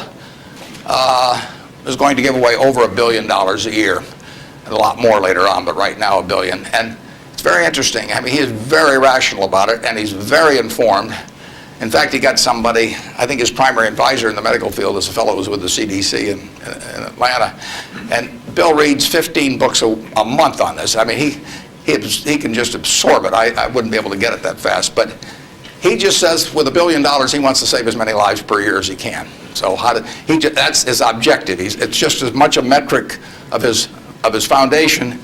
is going to give away over $1 billion a year, and a lot more later on, but right now $1 billion. And it's very interesting. I mean, he is very rational about it, and he's very informed. In fact, he got somebody, I think his primary advisor in the medical field is a fellow who was with the CDC in Atlanta. And Bill reads 15 books a month on this. I mean, he can just absorb it. I wouldn't be able to get it that fast. But he just says with $1 billion, he wants to save as many lives per year as he can. So that's his objective. It's just as much a metric of his foundation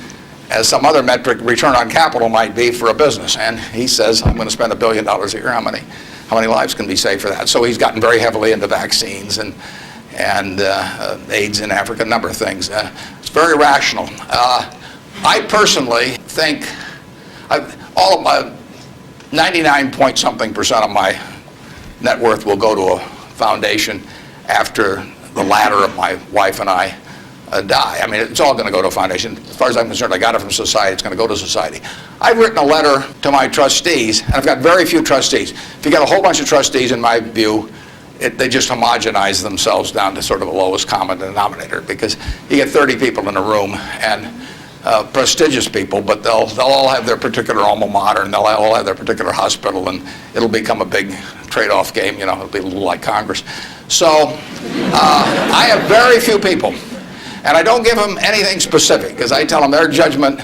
as some other metric, return on capital, might be for a business. And he says, I'm going to spend $1 billion a year. How many lives can be saved for that? So he's gotten very heavily into vaccines and AIDS in Africa, a number of things. It's very rational. I personally think all of my 99-point-something% of my net worth will go to a foundation after the latter of my wife and I die. I mean, it's all going to go to a foundation. As far as I'm concerned, I got it from society. It's going to go to society. I've written a letter to my trustees, and I've got very few trustees. If you got a whole bunch of trustees, in my view, they just homogenize themselves down to sort of a lowest common denominator, because you get 30 people in a room, and prestigious people, but they'll all have their particular alma mater, and they'll all have their particular hospital, and it'll become a big trade-off game. You know, it'll be a little like Congress. So I have very few people, and I don't give them anything specific, because I tell them their judgment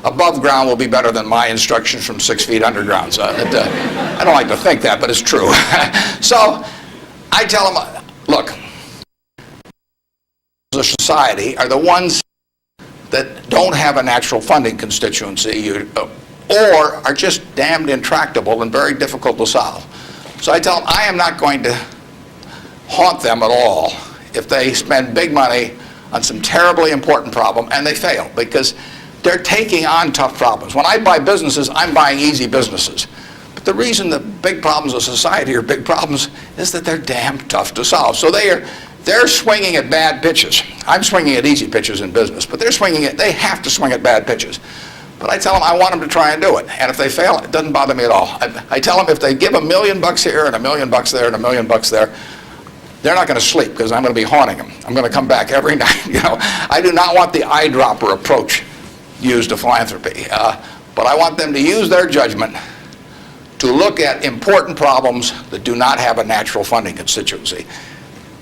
above ground will be better than my instructions from 6 feet underground. So I don't like to think that, but it's true. So I tell them, look, the society are the ones that don't have a natural funding constituency or are just damned intractable and very difficult to solve. So I tell them I am not going to haunt them at all if they spend big money on some terribly important problem and they fail, because they're taking on tough problems. When I buy businesses, I'm buying easy businesses. But the reason the big problems of society are big problems is that they're damn tough to solve. So they're swinging at bad pitches. I'm swinging at easy pitches in business, but they have to swing at bad pitches. But I tell them I want them to try and do it. And if they fail, it doesn't bother me at all. I tell them if they give $1 million here and $1 million there and $1 million there, they're not going to sleep because I'm going to be haunting them. I'm going to come back every night. I do not want the eyedropper approach used to philanthropy. But I want them to use their judgment to look at important problems that do not have a natural funding constituency.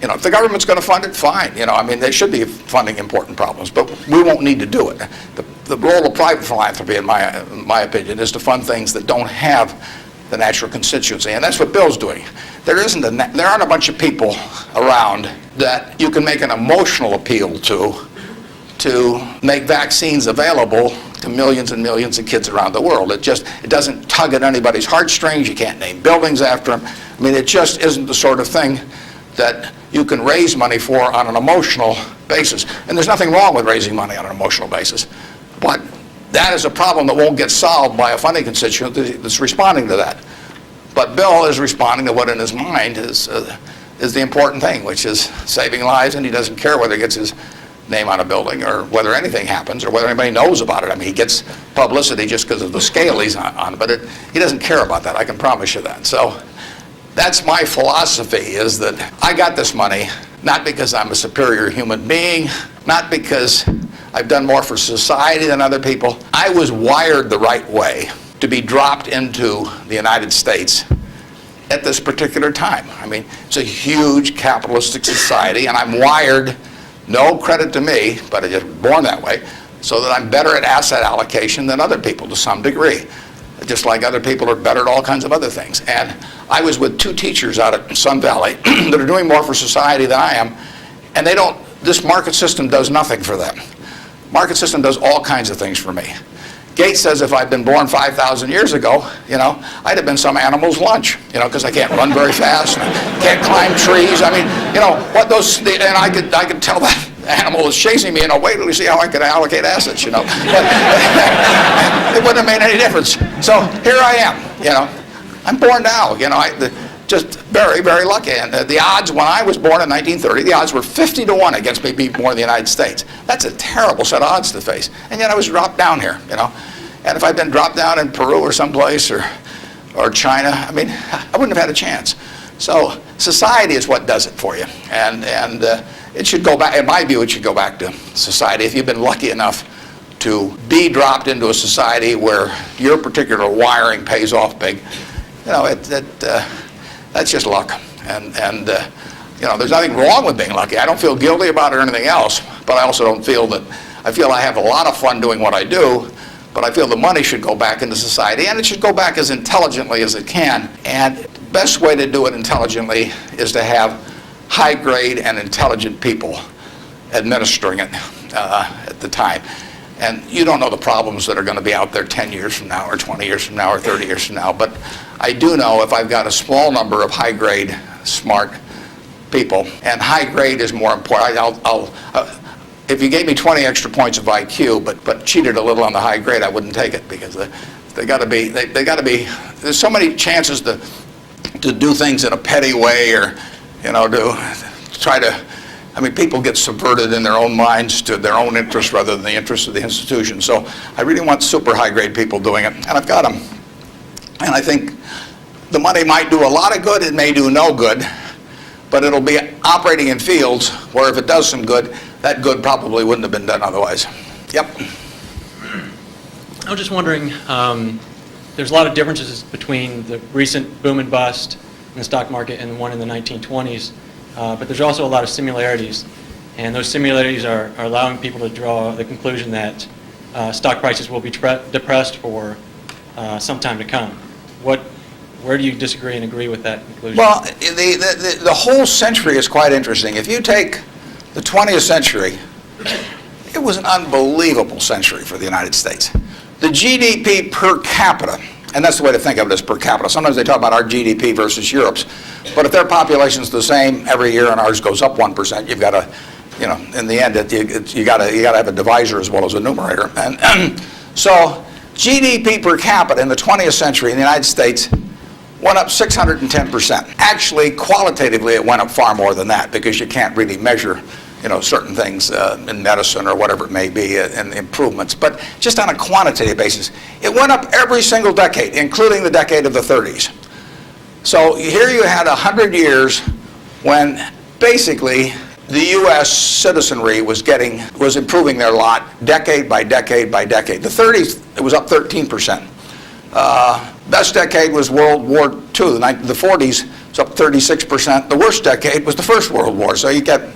If the government's going to fund it, fine. They should be funding important problems, but we won't need to do it. The role of private philanthropy, in my opinion, is to fund things that don't have the natural constituency, and that's what Bill's doing. There aren't a bunch of people around that you can make an emotional appeal to make vaccines available to millions and millions of kids around the world. It doesn't tug at anybody's heartstrings. You can't name buildings after them. It just isn't the sort of thing that you can raise money for on an emotional basis. And there's nothing wrong with raising money on an emotional basis. But that is a problem that won't get solved by a funding constituency that's responding to that. But Bill is responding to what in his mind is the important thing, which is saving lives, and he doesn't care whether he gets his name on a building or whether anything happens or whether anybody knows about it. He gets publicity just because of the scale he's on, but he doesn't care about that, I can promise you that. So that's my philosophy, is that I got this money not because I'm a superior human being, not because I've done more for society than other people. I was wired the right way to be dropped into the United States at this particular time. It's a huge capitalistic society, and I'm wired, no credit to me, but I just born that way, so that I'm better at asset allocation than other people to some degree. Just like other people are better at all kinds of other things. And I was with 2 teachers out at Sun Valley that are doing more for society than I am, and this market system does nothing for them. Market system does all kinds of things for me. Gates says if I'd been born 5,000 years ago, I'd have been some animal's lunch, because I can't run very fast, and I can't climb trees. And I could tell that animal is chasing me, wait till you see how I can allocate assets, But it wouldn't have made any difference. So here I am, I'm born now, just very, very lucky. And the odds when I was born in 1930, the odds were 50-1 against me being born in the United States. That's a terrible set of odds to face. And yet I was dropped down here, And if I'd been dropped down in Peru or someplace or China, I wouldn't have had a chance. So society is what does it for you. And it should go back, in my view, it should go back to society. If you've been lucky enough to be dropped into a society where your particular wiring pays off big, that's just luck. And there's nothing wrong with being lucky. I don't feel guilty about it or anything else, but I also don't feel that, I feel I have a lot of fun doing what I do, but I feel the money should go back into society, and it should go back as intelligently as it can. And the best way to do it intelligently is to have high-grade and intelligent people administering it at the time. And you don't know the problems that are going to be out there 10 years from now or 20 years from now or 30 years from now, but I do know if I've got a small number of high-grade, smart people, and high-grade is more important. If you gave me 20 extra points of IQ, but cheated a little on the high grade, I wouldn't take it, because they got to be. There's so many chances to do things in a petty way, or to try to. People get subverted in their own minds to their own interests rather than the interests of the institution. So I really want super high grade people doing it, and I've got them. And I think the money might do a lot of good. It may do no good, but it'll be operating in fields where if it does some good, that good probably wouldn't have been done otherwise. Yep. I was just wondering, there's a lot of differences between the recent boom and bust in the stock market and the one in the 1920s, but there's also a lot of similarities. And those similarities are allowing people to draw the conclusion that stock prices will be depressed for some time to come. Where do you disagree and agree with that conclusion? Well, the whole century is quite interesting. If you take the 20th century, it was an unbelievable century for the United States. The GDP per capita, and that's the way to think of it, as per capita. Sometimes they talk about our GDP versus Europe's, but if their population's the same every year and ours goes up 1%, you've got to, in the end, you got to have a divisor as well as a numerator. And so GDP per capita in the 20th century in the United States went up 610%. Actually, qualitatively, it went up far more than that because you can't really measure, certain things in medicine or whatever it may be and improvements. But just on a quantitative basis, it went up every single decade, including the decade of the 30s. So here you had 100 years when basically the U.S. citizenry was improving their lot decade by decade by decade. The 30s, it was up 13%. Best decade was World War II. The 40s, it's up 36%. The worst decade was the First World War. So you get,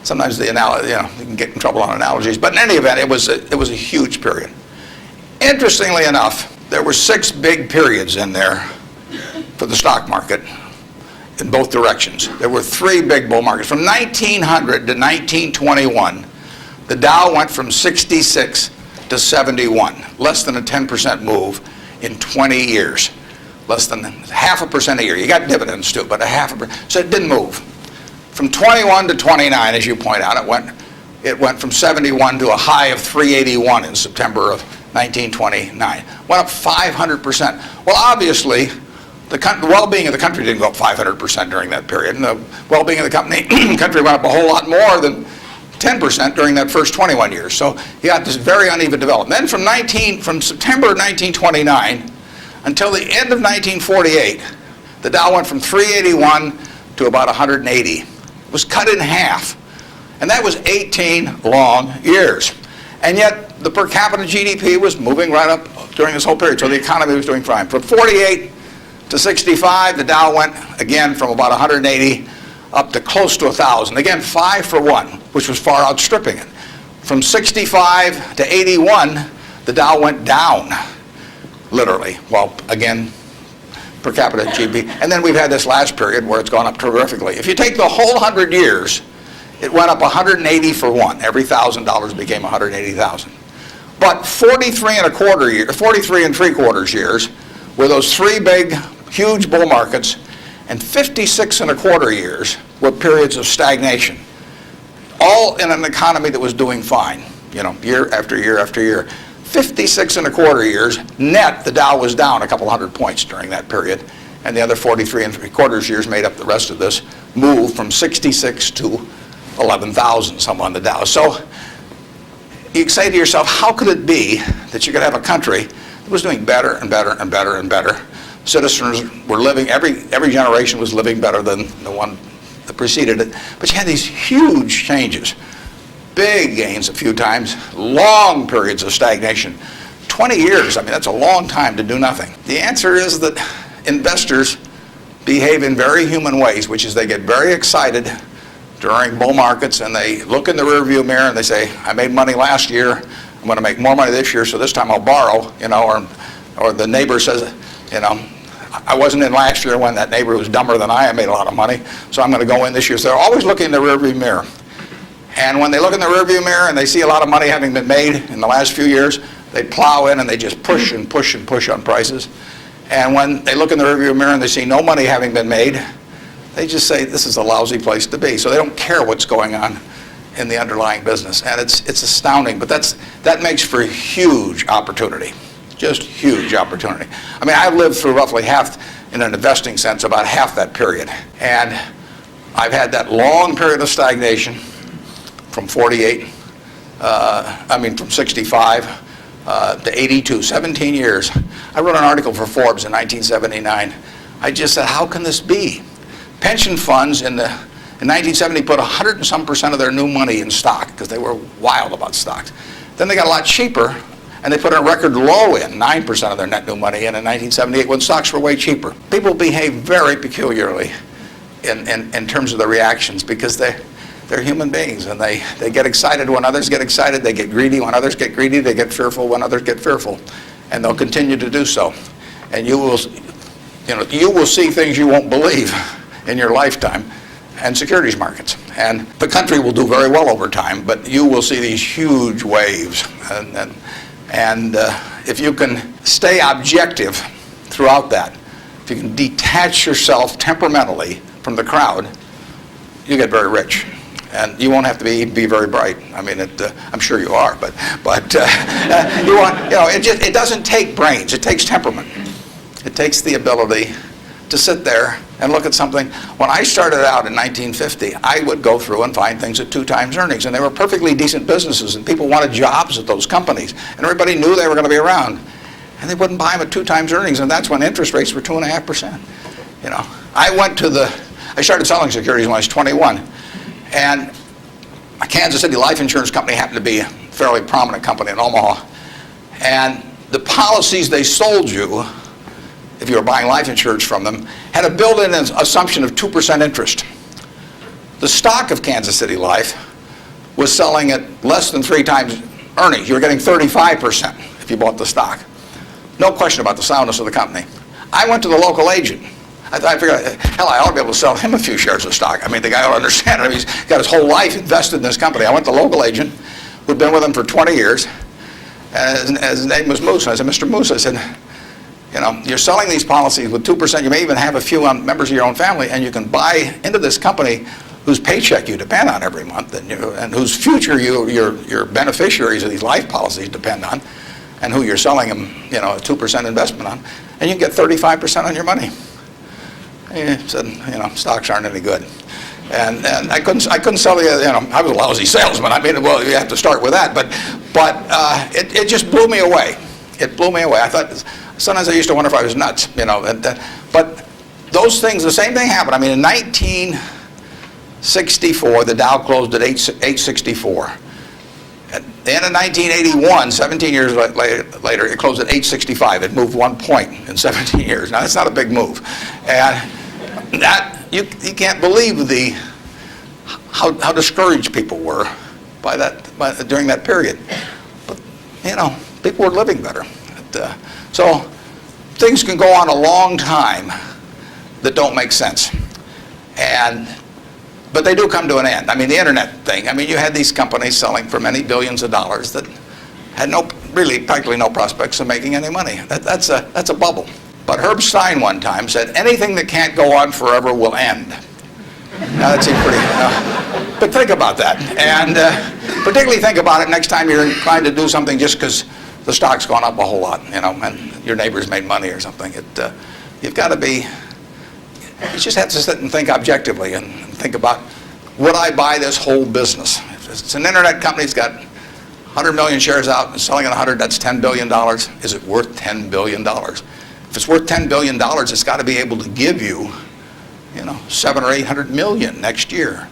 sometimes you can get in trouble on analogies. But in any event, it was a huge period. Interestingly enough, there were 6 big periods in there for the stock market in both directions. There were 3 big bull markets. From 1900 to 1921, the Dow went from 66 to 71, less than a 10% move in 20 years, less than 0.5% a year. You got dividends too, but 0.5%. So it didn't move. From 21 to 29, as you point out, it went from 71 to a high of 381 in September of 1929. Went up 500%. Well, obviously, the well-being of the country didn't go up 500% during that period, and the well-being of the country went up a whole lot more than 10% during that first 21 years. So you got this very uneven development. Then from September 1929 until the end of 1948, the Dow went from 381 to about 180. It was cut in half. And that was 18 long years. And yet the per capita GDP was moving right up during this whole period. So the economy was doing fine. From 48 to 65, the Dow went again from about 180 up to close to 1,000. Again, 5 for 1, which was far outstripping it. From 65 to 81, the Dow went down, literally. Well, again, per capita GDP. And then we've had this last period where it's gone up terrifically. If you take the whole 100 years, it went up 180 for 1. Every $1,000 became 180,000. But 43 and 3/4 years were those 3 big, huge bull markets, and 56 and 1/4 years were periods of stagnation, all in an economy that was doing fine, year after year after year. 56 and 1/4 years, net, the Dow was down a couple hundred points during that period, and the other 43 and 3/4 years made up the rest of this move from 66 to 11,000 some on the Dow. So you say to yourself, how could it be that you could have a country that was doing better and better and better and better? Citizens were living, every generation was living better than the one that preceded it. But you had these huge changes, big gains a few times, long periods of stagnation. 20 years, that's a long time to do nothing. The answer is that investors behave in very human ways, which is they get very excited during bull markets and they look in the rearview mirror and they say, I made money last year, I'm going to make more money this year, so this time I'll borrow, or the neighbor says, I wasn't in last year when that neighbor who was dumber than I made a lot of money, so I'm going to go in this year. So they're always looking in the rearview mirror. And when they look in the rearview mirror and they see a lot of money having been made in the last few years, they plow in and they just push and push and push on prices. And when they look in the rearview mirror and they see no money having been made, they just say this is a lousy place to be. So they don't care what's going on in the underlying business. And it's astounding, but that makes for huge opportunity. Just huge opportunity. I've lived through roughly half, in an investing sense, about half that period. And I've had that long period of stagnation from 48, from 65 to 82, 17 years. I wrote an article for Forbes in 1979. I just said, how can this be? Pension funds in 1970 put 100 and some % of their new money in stock because they were wild about stocks. Then they got a lot cheaper, and they put a record low in, 9% of their net new money in 1978 when stocks were way cheaper. People behave very peculiarly in terms of the reactions because they they're human beings, and they get excited when others get excited. They get greedy when others get greedy. They get fearful when others get fearful, and they'll continue to do so. And you will see things you won't believe in your lifetime, and securities markets. And the country will do very well over time, but you will see these huge waves. And if you can stay objective throughout that, if you can detach yourself temperamentally from the crowd, you get very rich. And you won't have to be very bright. I mean, I'm sure you are, but it doesn't take brains. It takes temperament. It takes the ability to sit there and look at something. When I started out in 1950, I would go through and find things at 2 times earnings, and they were perfectly decent businesses, and people wanted jobs at those companies, and everybody knew they were going to be around, and they wouldn't buy them at 2 times earnings, and that's when interest rates were 2.5%. I started selling securities when I was 21, and a Kansas City life insurance company happened to be a fairly prominent company in Omaha, and the policies they sold you, if you were buying life insurance from them, had a built-in assumption of 2% interest. The stock of Kansas City Life was selling at less than 3 times earnings. You were getting 35% if you bought the stock. No question about the soundness of the company. I went to the local agent. I figured, hell, I ought to be able to sell him a few shares of stock. I mean, the guy ought to understand it. I mean, he's got his whole life invested in this company. I went to the local agent who'd been with him for 20 years, and his name was Moose. And I said, Mr. Moose, I said, you're selling these policies with 2%. You may even have a few members of your own family, and you can buy into this company whose paycheck you depend on every month, and whose future your beneficiaries of these life policies depend on, and who you're selling them, a 2% investment on, and you can get 35% on your money. He said, stocks aren't any good. And I couldn't sell you, I was a lousy salesman. I mean, well, you have to start with that, but it just blew me away. It blew me away. I thought, sometimes I used to wonder if I was nuts, but those things, the same thing happened. I mean, in 1964, the Dow closed at 864. At the end of 1981, 17 years later, it closed at 865. It moved 1 point in 17 years. Now, that's not a big move. And that, you can't believe how discouraged people were during that period. But, people were living better. So things can go on a long time that don't make sense. But they do come to an end. I mean, the internet thing, you had these companies selling for many billions of dollars that had practically no prospects of making any money. That's a bubble. But Herb Stein one time said, anything that can't go on forever will end. Now that seems pretty, but think about that. And particularly think about it next time you're trying to do something just because the stock's gone up a whole lot, and your neighbors made money or something. You've got to be, you just have to sit and think objectively and think about, would I buy this whole business? If it's an internet company that's got 100 million shares out and selling at 100, that's $10 billion. Is it worth $10 billion? If it's worth $10 billion, it's got to be able to give you, 700 or 800 million next year.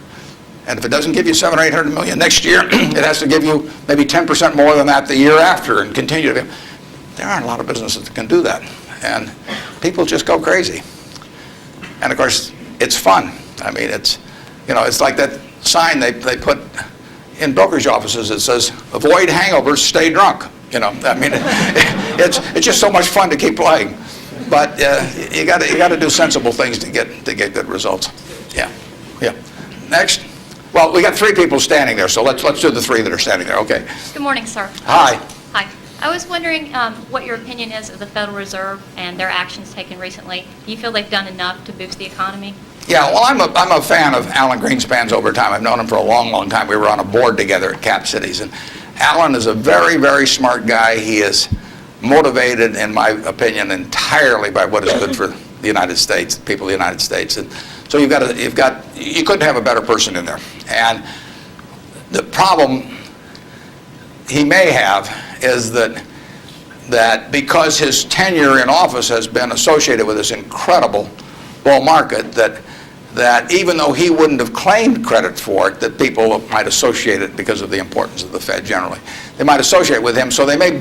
And if it doesn't give you 700 or 800 million next year, it has to give you maybe 10% more than that the year after and continue to. There aren't a lot of businesses that can do that. And people just go crazy. And of course, it's fun. I mean, it's like that sign they put in brokerage offices that says, avoid hangovers, stay drunk. It's just so much fun to keep playing. But you got to do sensible things to get good results. Yeah. Next. Well, we got 3 people standing there, so let's do the 3 that are standing there. Okay. Good morning, sir. Hi. Hi. I was wondering what your opinion is of the Federal Reserve and their actions taken recently. Do you feel they've done enough to boost the economy? Yeah, well, I'm a fan of Alan Greenspan's over time. I've known him for a long, long time. We were on a board together at Cap Cities, and Alan is a very, very smart guy. He is motivated, in my opinion, entirely by what is good for the United States, the people of the United States. And so you couldn't have a better person in there. And the problem he may have is that because his tenure in office has been associated with this incredible bull market, that even though he wouldn't have claimed credit for it, that people might associate it because of the importance of the Fed generally. They might associate with him, so they may,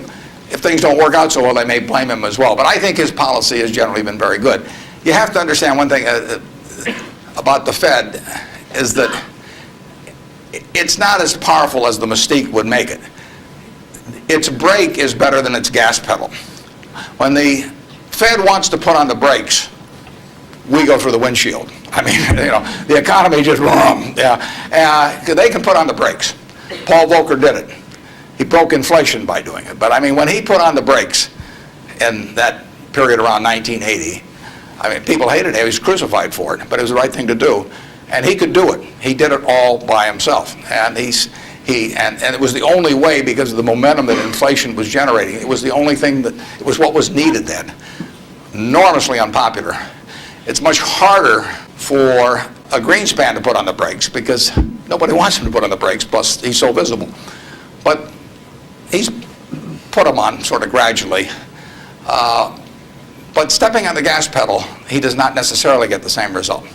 if things don't work out so well, they may blame him as well. But I think his policy has generally been very good. You have to understand one thing about the Fed is that it's not as powerful as the mystique would make it. Its brake is better than its gas pedal. When the Fed wants to put on the brakes, we go through the windshield. I mean, the economy just, they can put on the brakes. Paul Volcker did it. He broke inflation by doing it. But I mean, when he put on the brakes in that period around 1980, I mean, people hated him. He was crucified for it, but it was the right thing to do. And he could do it. He did it all by himself. And and it was the only way, because of the momentum that inflation was generating. It was the only thing it was what was needed then. Enormously unpopular. It's much harder for a Greenspan to put on the brakes because nobody wants him to put on the brakes, plus he's so visible. But he's put them on sort of gradually. But stepping on the gas pedal, he does not necessarily get the same result.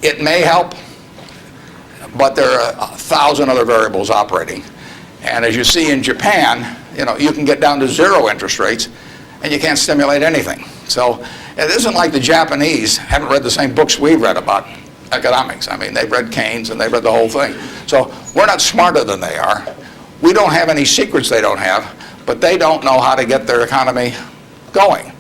It may help, but there are 1,000 other variables operating. And as you see in Japan, you can get down to 0 interest rates and you can't stimulate anything. So it isn't like the Japanese haven't read the same books we've read about economics. I mean, they've read Keynes and they've read the whole thing. So we're not smarter than they are. We don't have any secrets they don't have, but they don't know how to get their economy going.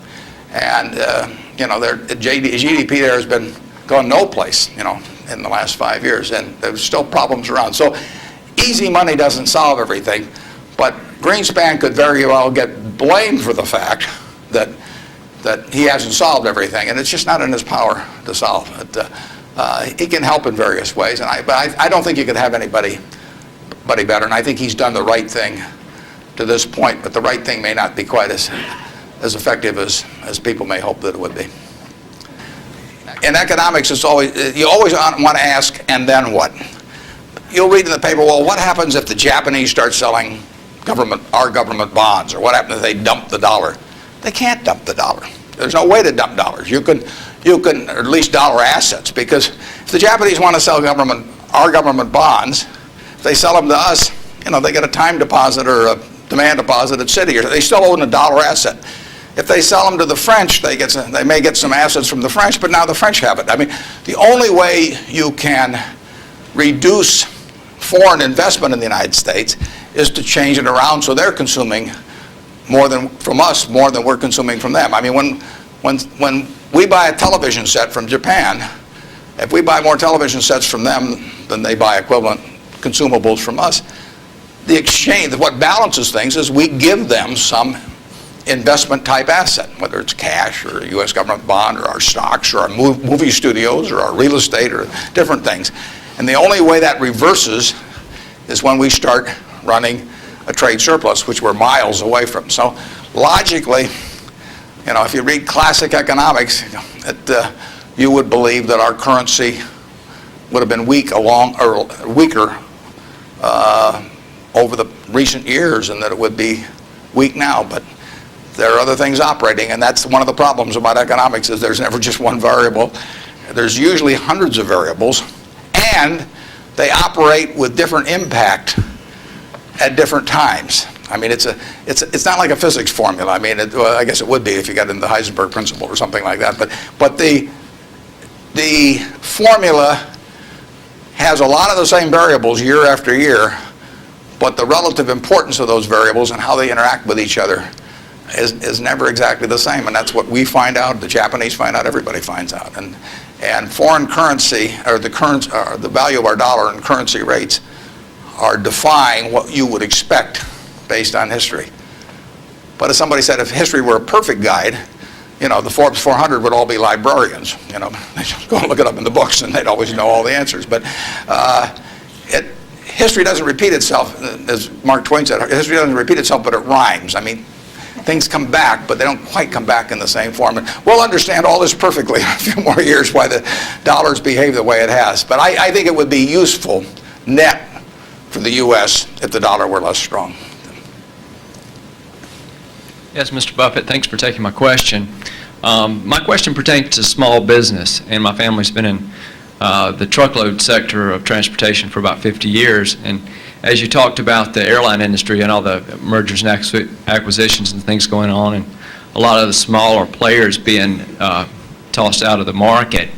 And, their GDP there has been gone no place, in the last 5 years, and there's still problems around. So easy money doesn't solve everything, but Greenspan could very well get blamed for the fact that he hasn't solved everything, and it's just not in his power to solve it. He can help in various ways, but I don't think you could have anybody better, and I think he's done the right thing to this point, but the right thing may not be quite as effective as people may hope that it would be. In economics, you always want to ask, and then what? You'll read in the paper, well, what happens if the Japanese start selling our government bonds, or what happens if they dump the dollar? They can't dump the dollar. There's no way to dump dollars. You can, or at least dollar assets, because if the Japanese want to sell our government bonds, if they sell them to us, they get a time deposit or a demand deposit at Citi, or they still own a dollar asset. If they sell them to the French, they may get some assets from the French, but now the French have it. I mean, the only way you can reduce foreign investment in the United States is to change it around so they're consuming more than we're consuming from them. I mean, when we buy a television set from Japan, if we buy more television sets from them than they buy equivalent consumables from us, the exchange, what balances things is we give them some investment type asset, whether it's cash or a U.S. government bond or our stocks or our movie studios or our real estate or different things. And the only way that reverses is when we start running a trade surplus, which we're miles away from. So logically, if you read classic economics, you would believe that our currency would have been weaker over the recent years, and that it would be weak now. But there are other things operating, and that's one of the problems about economics, is there's never just one variable. There's usually hundreds of variables, and they operate with different impact at different times. I mean, it's not like a physics formula. I mean, I guess it would be if you got into the Heisenberg principle or something like that. But the formula has a lot of the same variables year after year, but the relative importance of those variables and how they interact with each other is never exactly the same, and that's what we find out, the Japanese find out, everybody finds out. And foreign currency, or the value of our dollar and currency rates are defying what you would expect based on history. But as somebody said, if history were a perfect guide, the Forbes 400 would all be librarians. They just go and look it up in the books and they'd always know all the answers. But history doesn't repeat itself, as Mark Twain said, history doesn't repeat itself, but it rhymes. I mean, things come back, but they don't quite come back in the same form. And we'll understand all this perfectly in a few more years, why the dollar's behaved the way it has. But I think it would be useful net for the U.S. if the dollar were less strong. Yes, Mr. Buffett, thanks for taking my question. My question pertains to small business, and my family's been in the truckload sector of transportation for about 50 years. And as you talked about the airline industry and all the mergers and acquisitions and things going on, and a lot of the smaller players being tossed out of the market,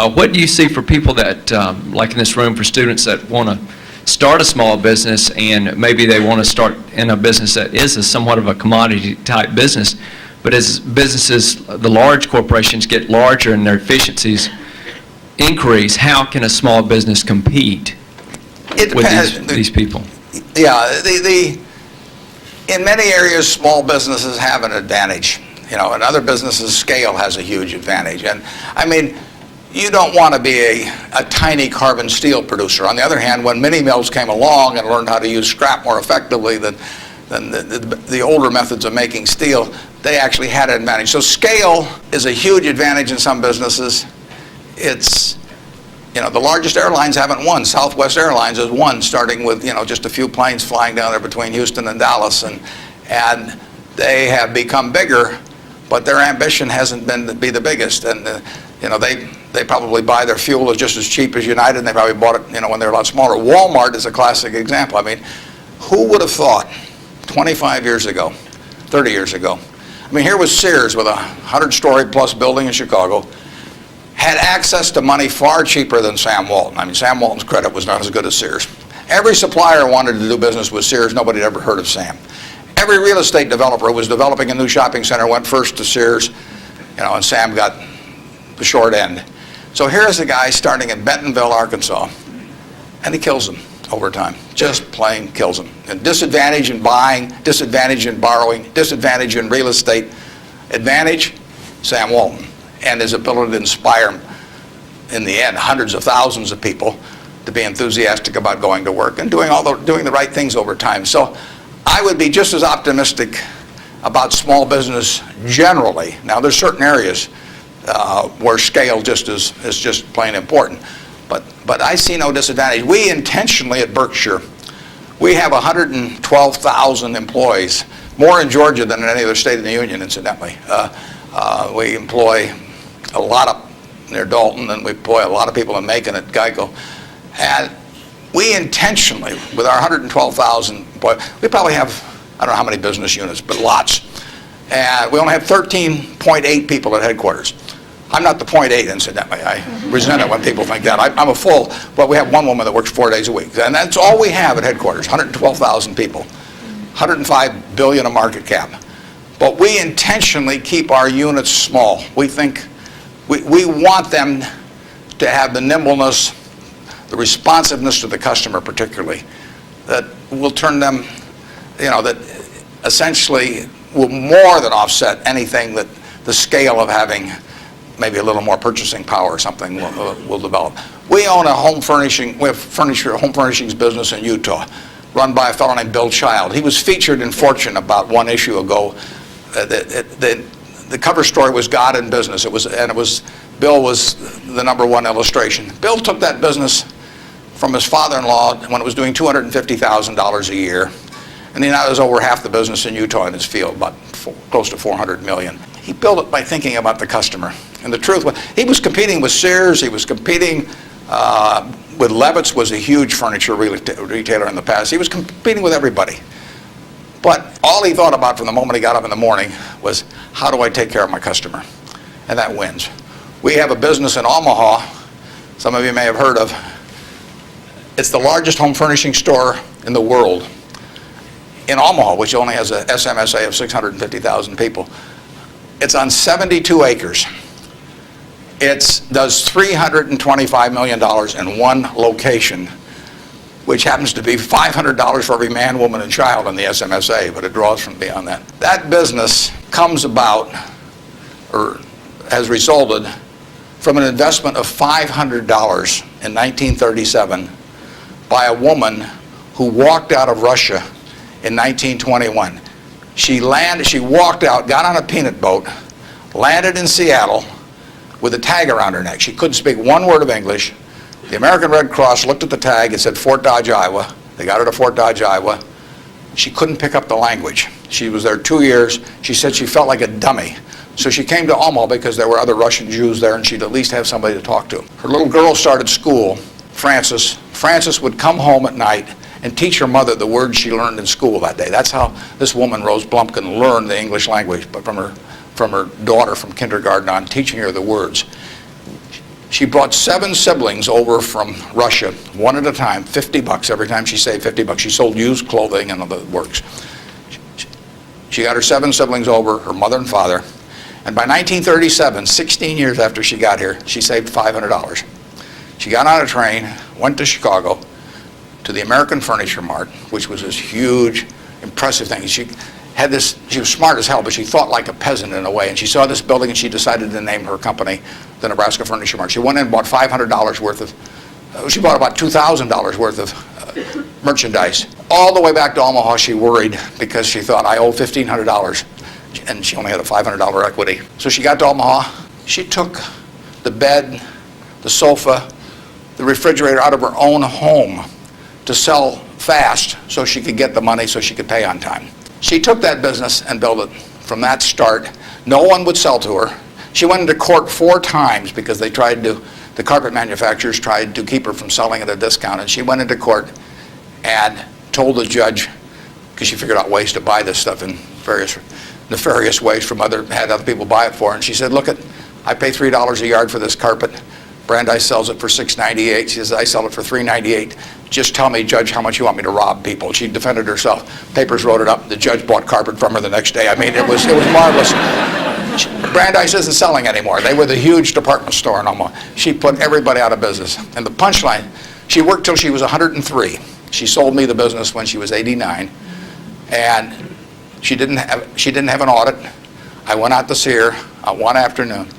What do you see for people that, like in this room, for students that want to start a small business and maybe they want to start in a business that is somewhat of a commodity type business, but as businesses, the large corporations get larger and their efficiencies increase, how can a small business compete It with depends. these people? Yeah, in many areas, small businesses have an advantage. In other businesses, scale has a huge advantage. And I mean, you don't want to be a tiny carbon steel producer. On the other hand, when mini mills came along and learned how to use scrap more effectively than the older methods of making steel, they actually had an advantage. So scale is a huge advantage in some businesses. It's, the largest airlines haven't won. Southwest Airlines has won, starting with, just a few planes flying down there between Houston and Dallas. And they have become bigger, but their ambition hasn't been to be the biggest. And, they probably buy their fuel as just as cheap as United, and they probably bought it, when they're a lot smaller. Walmart is a classic example. I mean, who would have thought 25 years ago, 30 years ago, I mean, here was Sears with a 100-story plus building in Chicago, had access to money far cheaper than Sam Walton. I mean, Sam Walton's credit was not as good as Sears. Every supplier wanted to do business with Sears. Nobody had ever heard of Sam. Every real estate developer who was developing a new shopping center went first to Sears, and Sam got the short end. So here's a guy starting in Bentonville, Arkansas, and he kills them over time. Just plain kills them. And disadvantage in buying, disadvantage in borrowing, disadvantage in real estate. Advantage, Sam Walton, and his ability to inspire, in the end, hundreds of thousands of people to be enthusiastic about going to work and doing the right things over time. So I would be just as optimistic about small business generally. Now, there's certain areas where scale is just plain important. But I see no disadvantage. We intentionally at Berkshire, we have 112,000 employees, more in Georgia than in any other state in the union, incidentally. We employ a lot up near Dalton, and we employ a lot of people in Macon at Geico. And we intentionally, with our 112,000 employees, we probably have, I don't know how many business units, but lots. And we only have 13.8 people at headquarters. I'm not the 0.8, incidentally. I resent it when people think that. I'm a full, but we have one woman that works 4 days a week. And that's all we have at headquarters, 112,000 people, 105 billion of market cap. But we intentionally keep our units small. We think, we want them to have the nimbleness, the responsiveness to the customer particularly, that will turn them, that essentially will more than offset anything that the scale of having maybe a little more purchasing power or something will develop. We own we have home furnishings business in Utah, run by a fellow named Bill Child. He was featured in Fortune about one issue ago. The cover story was God in Business. Bill was the #1 illustration. Bill took that business from his father-in-law when it was doing $250,000 a year, and he now has over half the business in Utah in his field, about close to $400 million. He built it by thinking about the customer. And the truth was, he was competing with Sears, he was competing with Levitt's, was a huge furniture retailer in the past. He was competing with everybody. But all he thought about from the moment he got up in the morning was, how do I take care of my customer? And that wins. We have a business in Omaha, some of you may have heard of. It's the largest home furnishing store in the world. In Omaha, which only has a SMSA of 650,000 people. It's on 72 acres. It does $325 million in one location, which happens to be $500 for every man, woman, and child in the SMSA, but it draws from beyond that. That business comes about, or has resulted, from an investment of $500 in 1937 by a woman who walked out of Russia in 1921. She walked out, got on a peanut boat, landed in Seattle with a tag around her neck. She couldn't speak one word of English. The American Red Cross looked at the tag. It said Fort Dodge, Iowa. They got her to Fort Dodge, Iowa. She couldn't pick up the language. She was there 2 years. She said she felt like a dummy. So she came to Omaha because there were other Russian Jews there, and she'd at least have somebody to talk to. Her little girl started school, Frances. Frances would come home at night and teach her mother the words she learned in school that day. That's how this woman, Rose Blumpkin, learned the English language, but from her daughter from kindergarten on, teaching her the words. She brought 7 siblings over from Russia, one at a time, $50 every time she saved $50. She sold used clothing and other works. She got her 7 siblings over, her mother and father, and by 1937, 16 years after she got here, she saved $500. She got on a train, went to Chicago, to the American Furniture Mart, which was this huge, impressive thing. She was smart as hell, but she thought like a peasant in a way, and she saw this building and she decided to name her company the Nebraska Furniture Mart. She went in and bought $500 worth of, she bought about $2,000 worth of merchandise. All the way back to Omaha, she worried because she thought, I owe $1,500, and she only had a $500 equity. So she got to Omaha. She took the bed, the sofa, the refrigerator out of her own home to sell fast so she could get the money so she could pay on time. She took that business and built it from that start. No one would sell to her. She went into court 4 times because the carpet manufacturers tried to keep her from selling at a discount, and she went into court and told the judge, because she figured out ways to buy this stuff in various nefarious ways from other people buy it for her, and she said, look, I pay $3 a yard for this carpet. Brandeis sells it for $6.98. She says, I sell it for $3.98. Just tell me, Judge, how much you want me to rob people. She defended herself. Papers wrote it up. The judge bought carpet from her the next day. I mean, it was marvelous. Brandeis isn't selling anymore. They were the huge department store in Omaha. She put everybody out of business. And the punchline, she worked till she was 103. She sold me the business when she was 89. And she didn't have an audit. I went out to see her one afternoon.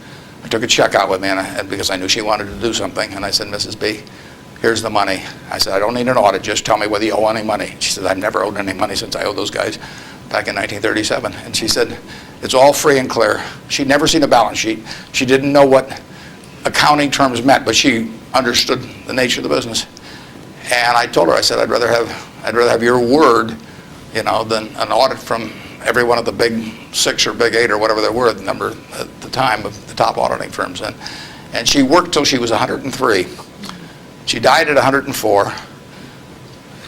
I took a check out with me because I knew she wanted to do something. And I said, Mrs. B, here's the money. I said, I don't need an audit. Just tell me whether you owe any money. She said, I've never owed any money since I owed those guys back in 1937. And she said, it's all free and clear. She'd never seen a balance sheet. She didn't know what accounting terms meant, but she understood the nature of the business. And I told her, I said, I'd rather have your word, than an audit from every one of the big 6 or big 8 or whatever there were, the number at the time of the top auditing firms. And she worked till she was 103. She died at 104.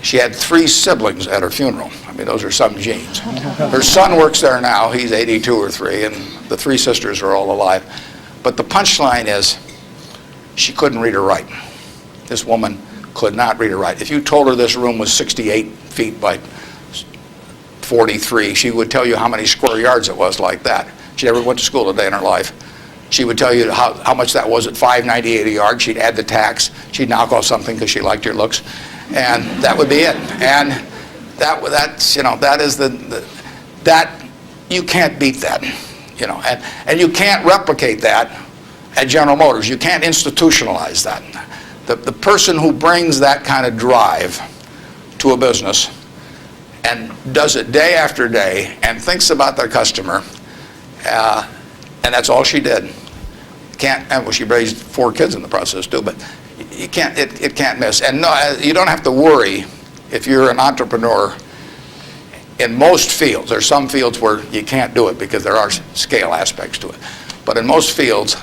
She had 3 siblings at her funeral. I mean, those are some genes. Her son works there now. He's 82 or 3, and the 3 sisters are all alive. But the punchline is, she couldn't read or write. This woman could not read or write. If you told her this room was 68 feet by 43, she would tell you how many square yards it was like that. She never went to school a day in her life. She would tell you how much that was at $5.98 a yard. She'd add the tax. She'd knock off something because she liked your looks, and that would be it. And that is that you can't beat that, and you can't replicate that at General Motors. You can't institutionalize that. The person who brings that kind of drive to a business and does it day after day and thinks about their customer, and that's all she did. She raised 4 kids in the process too, but you can't. It can't miss. And no, you don't have to worry if you're an entrepreneur. In most fields, there's some fields where you can't do it because there are scale aspects to it. But in most fields,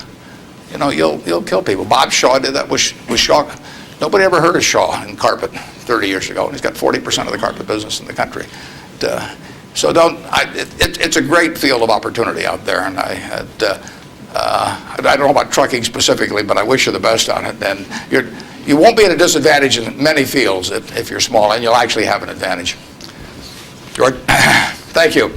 you'll kill people. Bob Shaw did that with Shaw. Nobody ever heard of Shaw in carpet 30 years ago, and he's got 40% of the carpet business in the country. So it's a great field of opportunity out there, and I don't know about trucking specifically, but I wish you the best on it. And you won't be at a disadvantage in many fields if you're small, and you'll actually have an advantage. George, thank you.